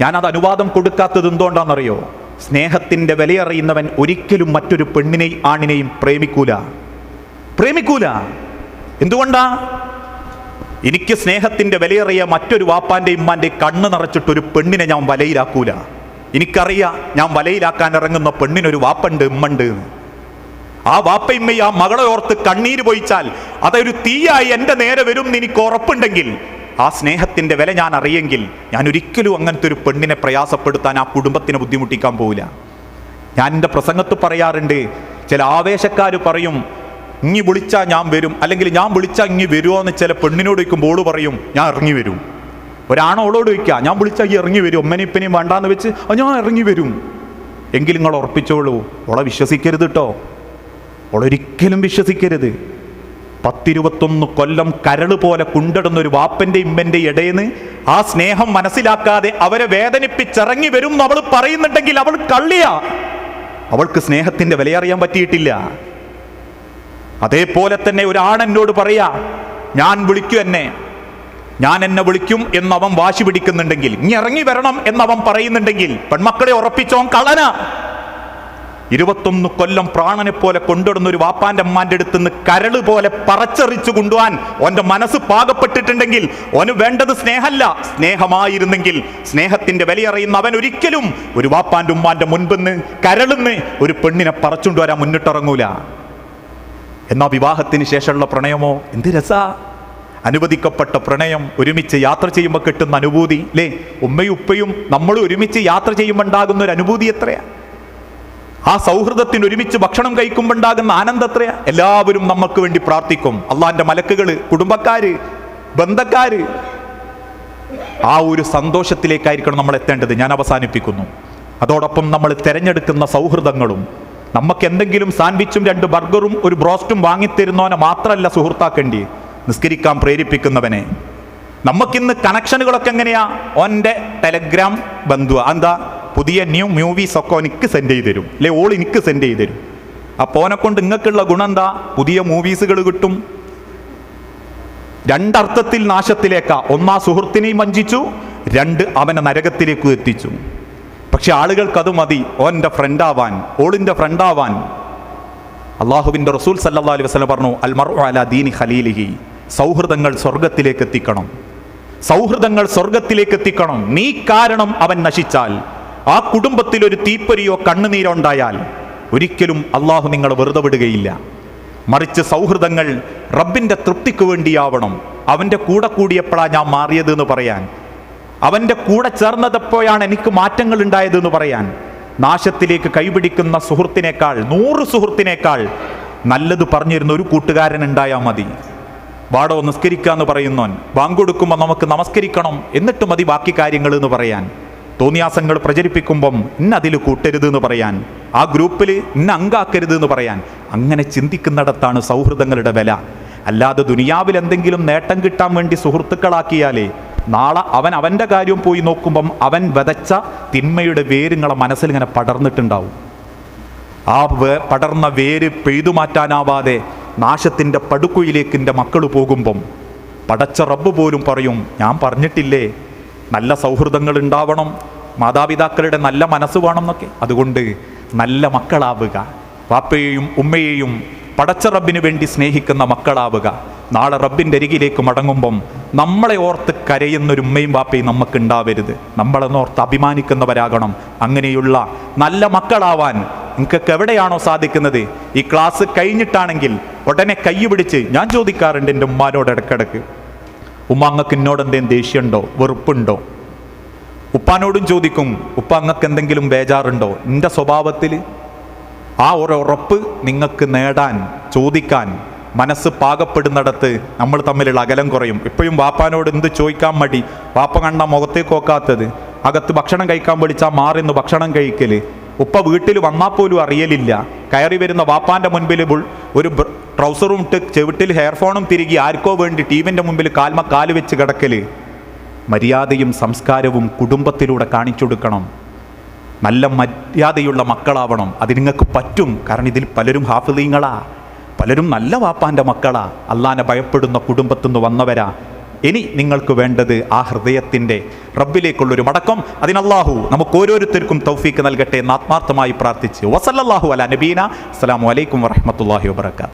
ഞാനത് അനുവാദം കൊടുക്കാത്തത് എന്തുകൊണ്ടാണെന്നറിയോ? സ്നേഹത്തിന്റെ വിലയറിയുന്നവൻ ഒരിക്കലും മറ്റൊരു പെണ്ണിനെയും ആണിനെയും പ്രേമിക്കൂല. എന്തുകൊണ്ടാ? എനിക്ക് സ്നേഹത്തിന്റെ വിലയറിയ മറ്റൊരു വാപ്പാന്റെയും ഉമ്മാന്റെയും കണ്ണ് നിറച്ചിട്ടൊരു പെണ്ണിനെ ഞാൻ വലയിലാക്കൂല. എനിക്കറിയാം ഞാൻ വലയിലാക്കാൻ ഇറങ്ങുന്ന പെണ്ണിനൊരു വാപ്പുണ്ട്, ഉമ്മണ്ട്. ആ വാപ്പയമ്മയും ആ മകളെ ഓർത്ത് കണ്ണീര് പൊഴിച്ചാൽ അതൊരു തീയായി എൻ്റെ നേരെ വരും എന്ന് എനിക്ക് ഉറപ്പുണ്ടെങ്കിൽ, ആ സ്നേഹത്തിന്റെ വില ഞാൻ അറിയെങ്കിൽ ഞാൻ ഒരിക്കലും അങ്ങനത്തെ ഒരു പെണ്ണിനെ പ്രയാസപ്പെടുത്താൻ ആ കുടുംബത്തിനെ ബുദ്ധിമുട്ടിക്കാൻ പോവില്ല. ഞാൻ എൻ്റെ പ്രസംഗത്ത് പറയാറുണ്ട്, ചില ആവേശക്കാർ പറയും ഇങ്ങി വിളിച്ചാൽ ഞാൻ വരും, അല്ലെങ്കിൽ ഞാൻ വിളിച്ചാൽ ഇങ്ങി വരുമോ എന്ന് ചില പെണ്ണിനോട് ചോദിക്കുമ്പോൾ ഓള് പറയും ഞാൻ ഇറങ്ങി വരും. ഒരാണോളോട് ചോദിക്കുക ഞാൻ വിളിച്ചാൽ ഈ ഇറങ്ങി വരും, ഉമ്മനിപ്പനെയും വേണ്ടാന്ന് വെച്ച് ഞാൻ ഇറങ്ങി വരും. എങ്കിൽ നിങ്ങൾ ഉറപ്പിച്ചോളൂ, ഓളെ വിശ്വസിക്കരുത് കേട്ടോ, ഓളൊരിക്കലും വിശ്വസിക്കരുത്. 10-21 കൊല്ലം കരള് പോലെ കുണ്ടിടുന്ന ഒരു വാപ്പന്റെ ഇമ്മന്റെ ഇടയിന്ന് ആ സ്നേഹം മനസ്സിലാക്കാതെ അവരെ വേദനിപ്പിച്ചിറങ്ങി വരും എന്ന് അവൾ പറയുന്നുണ്ടെങ്കിൽ അവൾ കള്ളിയാ. അവൾക്ക് സ്നേഹത്തിന്റെ വിലയറിയാൻ പറ്റിയിട്ടില്ല. അതേപോലെ തന്നെ ഒരാണെന്നോട് പറയാ ഞാൻ വിളിക്കും ഞാൻ എന്നെ വിളിക്കും എന്നവൻ വാശി പിടിക്കുന്നുണ്ടെങ്കിൽ, ഇനി ഇറങ്ങി വരണം എന്നവൻ പറയുന്നുണ്ടെങ്കിൽ പെൺമക്കളെ ഉറപ്പിച്ചോൻ കള്ളനാ. 21 കൊല്ലം പ്രാണനെ പോലെ കൊണ്ടുവരുന്ന ഒരു വാപ്പാന്റെ അമ്മാന്റെ അടുത്ത് നിന്ന് കരള് പോലെ പറച്ചെറിച്ചു കൊണ്ടുപോകാൻ ഓന്റെ മനസ്സ് പാകപ്പെട്ടിട്ടുണ്ടെങ്കിൽ ഓന് വേണ്ടത് സ്നേഹമല്ല, സ്നേഹമായിരുന്നെങ്കിൽ സ്നേഹത്തിന്റെ വിലയറിയുന്ന അവൻ ഒരിക്കലും ഒരു വാപ്പാന്റെ ഉമ്മാന്റെ മുൻപിന്ന് കരളിന്ന് ഒരു പെണ്ണിനെ പറച്ചുകൊണ്ടുവരാൻ മുന്നിട്ടിറങ്ങൂല. എന്നാ വിവാഹത്തിന് ശേഷമുള്ള പ്രണയമോ എന്ത് രസാ! അനുവദിക്കപ്പെട്ട പ്രണയം, ഒരുമിച്ച് യാത്ര ചെയ്യുമ്പോൾ കിട്ടുന്ന അനുഭൂതി അല്ലേ? ഉമ്മയും ഉപ്പയും നമ്മളും ഒരുമിച്ച് യാത്ര ചെയ്യുമ്പോൾ ഉണ്ടാകുന്ന ഒരു അനുഭൂതി എത്രയാ! ആ സൗഹൃദത്തിന് ഒരുമിച്ച് ഭക്ഷണം കഴിക്കുമ്പോൾ ഉണ്ടാകുന്ന ആനന്ദം എത്രയാ! എല്ലാവരും നമുക്ക് വേണ്ടി പ്രാർത്ഥിക്കും. അള്ളാന്റെ മലക്കുകള്, കുടുംബക്കാര്, ബന്ധക്കാര്, ആ ഒരു സന്തോഷത്തിലേക്കായിരിക്കണം നമ്മൾ എത്തേണ്ടത്. ഞാൻ അവസാനിപ്പിക്കുന്നു. അതോടൊപ്പം നമ്മൾ തിരഞ്ഞെടുക്കുന്ന സൗഹൃദങ്ങളും, നമുക്ക് എന്തെങ്കിലും സാൻഡ്വിച്ചും 2 ബർഗറും ഒരു ബ്രോസ്റ്റും വാങ്ങിത്തരുന്നവനെ മാത്രമല്ല സുഹൃത്താക്കേണ്ടി, നിസ്കരിക്കാൻ പ്രേരിപ്പിക്കുന്നവനെ. നമുക്കിന്ന് കണക്ഷനുകളൊക്കെ എങ്ങനെയാ? ഓൻ്റെ ടെലഗ്രാം ബന്ധു, എന്താ പുതിയ ന്യൂ മൂവീസ് ഒക്കെ എനിക്ക് സെൻഡ് ചെയ്ത് തരും, അല്ലെ ഓൾ എനിക്ക് സെൻഡ് ചെയ്ത് തരും. അപ്പോൾ ഓനെ കൊണ്ട് നിങ്ങൾക്കുള്ള ഗുണം എന്താ? പുതിയ മൂവീസുകൾ കിട്ടും. 2 അർത്ഥത്തിൽ നാശത്തിലേക്കാ. 1 ആ സുഹൃത്തിനെയും വഞ്ചിച്ചു, 2 അവനെ നരകത്തിലേക്ക് എത്തിച്ചു. പക്ഷെ ആളുകൾക്ക് അത് മതി, ഓൻ്റെ ഫ്രണ്ടാവാൻ, ഓളിൻ്റെ ഫ്രണ്ടാവാൻ. അള്ളാഹുവിൻ്റെ റസൂൽ സല്ലല്ലാഹു അലൈഹി വസല്ലം പറഞ്ഞു, അൽ മർഉ അലാ ദീനി ഖലീലിഹി. സൗഹൃദങ്ങൾ സ്വർഗത്തിലേക്ക് എത്തിക്കണം, സൗഹൃദങ്ങൾ സ്വർഗത്തിലേക്ക് എത്തിക്കണം. നീ കാരണം അവൻ നശിച്ചാൽ, ആ കുടുംബത്തിൽ ഒരു തീപ്പൊരിയോ കണ്ണുനീരോ ഉണ്ടായാൽ ഒരിക്കലും അള്ളാഹു നിങ്ങളെ വെറുതെ വിടുകയില്ല. മറിച്ച് സൗഹൃദങ്ങൾ റബ്ബിൻ്റെ തൃപ്തിക്ക് വേണ്ടിയാവണം. അവൻ്റെ കൂടെ കൂടിയപ്പോഴാണ് ഞാൻ മാറിയത് എന്ന് പറയാൻ, അവൻ്റെ കൂടെ ചേർന്നതെപ്പോഴാണ് എനിക്ക് മാറ്റങ്ങൾ ഉണ്ടായതെന്ന് പറയാൻ. നാശത്തിലേക്ക് കൈപിടിക്കുന്ന സുഹൃത്തിനേക്കാൾ, 100 സുഹൃത്തിനേക്കാൾ നല്ലത് പറഞ്ഞിരുന്ന ഒരു കൂട്ടുകാരൻ ഉണ്ടായാൽ മതി. വാടോ നിസ്കരിക്കാന്ന് പറയുന്നവൻ ബാങ്ക് കൊടുക്കുമ്പോൾ നമുക്ക് നമസ്കരിക്കണം എന്നിട്ട് മതി ബാക്കി കാര്യങ്ങൾ എന്ന് പറയാൻ. തോന്നിയാസങ്ങൾ പ്രചരിപ്പിക്കുമ്പം അതിൽ കൂട്ടരുത് എന്ന് പറയാൻ, ആ ഗ്രൂപ്പിൽ അങ്കാക്കരുത് എന്ന് പറയാൻ. അങ്ങനെ ചിന്തിക്കുന്നിടത്താണ് സൗഹൃദങ്ങളുടെ വില. അല്ലാതെ ദുനിയാവിൽ എന്തെങ്കിലും നേട്ടം കിട്ടാൻ വേണ്ടി സുഹൃത്തുക്കളാക്കിയാലേ നാളെ അവൻ്റെ കാര്യം പോയി നോക്കുമ്പം അവൻ വിതച്ച തിന്മയുടെ വേര് നിങ്ങളെ മനസ്സിൽ ഇങ്ങനെ പടർന്നിട്ടുണ്ടാവും. ആ പടർന്ന വേര് പെയ്തു മാറ്റാനാവാതെ നാശത്തിൻ്റെ പടുക്കുയിലേക്ക് എൻ്റെ മക്കൾ പോകുമ്പം പടച്ച റബ്ബ് പോലും പറയും, ഞാൻ പറഞ്ഞിട്ടില്ലേ നല്ല സൗഹൃദങ്ങൾ ഉണ്ടാവണം, മാതാപിതാക്കളുടെ നല്ല മനസ്സ് വേണം എന്നൊക്കെ. അതുകൊണ്ട് നല്ല മക്കളാവുക, വാപ്പയെയും ഉമ്മയെയും പടച്ച റബ്ബിന് വേണ്ടി സ്നേഹിക്കുന്ന മക്കളാവുക. നാളെ റബ്ബിൻ്റെ അരികിലേക്ക് മടങ്ങുമ്പം നമ്മളെ ഓർത്ത് കരയുന്നൊരു ഉമ്മയും വാപ്പയും നമുക്കുണ്ടാവരുത്. നമ്മളെന്നോർത്ത് അഭിമാനിക്കുന്നവരാകണം. അങ്ങനെയുള്ള നല്ല മക്കളാവാൻ നിങ്ങൾക്ക് എവിടെയാണോ സാധിക്കുന്നത്, ഈ ക്ലാസ് കഴിഞ്ഞിട്ടാണെങ്കിൽ ഉടനെ കൈ പിടിച്ച്, ഞാൻ ചോദിക്കാറുണ്ട് എൻ്റെ ഉമ്മാനോട് ഇടയ്ക്കിടയ്ക്ക്, ഉമ്മ അങ്ങക്ക് എന്നോട് എന്തെങ്കിലും ദേഷ്യമുണ്ടോ, വെറുപ്പുണ്ടോ? ഉപ്പാനോടും ചോദിക്കും, ഉപ്പ അങ്ങക്ക് എന്തെങ്കിലും ബേജാറുണ്ടോ? എൻ്റെ സ്വഭാവത്തിൽ ആ ഒരു ഉറപ്പ് നിങ്ങൾക്ക് നേടാൻ, ചോദിക്കാൻ മനസ്സ് പാകപ്പെടുന്നിടത്ത് നമ്മൾ തമ്മിലുള്ള അകലം കുറയും. ഇപ്പോഴും വാപ്പാനോട് എന്ത് ചോദിക്കാൻ മടി, വാപ്പ കണ്ട മുഖത്തേക്ക് നോക്കാത്തത്, അകത്ത് ഭക്ഷണം കഴിക്കാൻ വിളിച്ചാൽ മാറിന്ന് ഭക്ഷണം കഴിക്കൽ, ഉപ്പ വീട്ടിൽ വന്നാൽ പോലും അറിയലില്ല, കയറി വരുന്ന വാപ്പാൻ്റെ മുൻപിൽ ഒരു ട്രൗസറും ഇട്ട് ചെവിട്ടിൽ ഹെയർഫോണും തിരികെ ആർക്കോ വേണ്ടി ടീവിൻ്റെ മുമ്പിൽ കാല് വെച്ച് കിടക്കൽ. മര്യാദയും സംസ്കാരവും കുടുംബത്തിലൂടെ കാണിച്ചു കൊടുക്കണം. നല്ല മര്യാദയുള്ള മക്കളാവണം. അത് നിങ്ങൾക്ക് പറ്റും. കാരണം ഇതിൽ പലരും ഹാഫിളീങ്ങളാ, പലരും നല്ല വാപ്പാൻ്റെ മക്കളാ, അള്ളാനെ ഭയപ്പെടുന്ന കുടുംബത്തിൽ നിന്ന് വന്നവരാ. ഇനി നിങ്ങൾക്ക് വേണ്ടത് ആ ഹൃദയത്തിൻ്റെ റബ്ബിലേക്കുള്ളൊരു മടക്കം. അതിന് അല്ലാഹു നമുക്ക് ഓരോരുത്തർക്കും തൗഫീക്ക് നൽകട്ടെ എന്ന് ആത്മാർത്ഥമായി പ്രാർത്ഥിച്ച് വസല്ലല്ലാഹു അലാ നബീന. അസ്സലാമു അലൈക്കും വറഹ്മത്തുള്ളാഹി വബറകാതുഹു.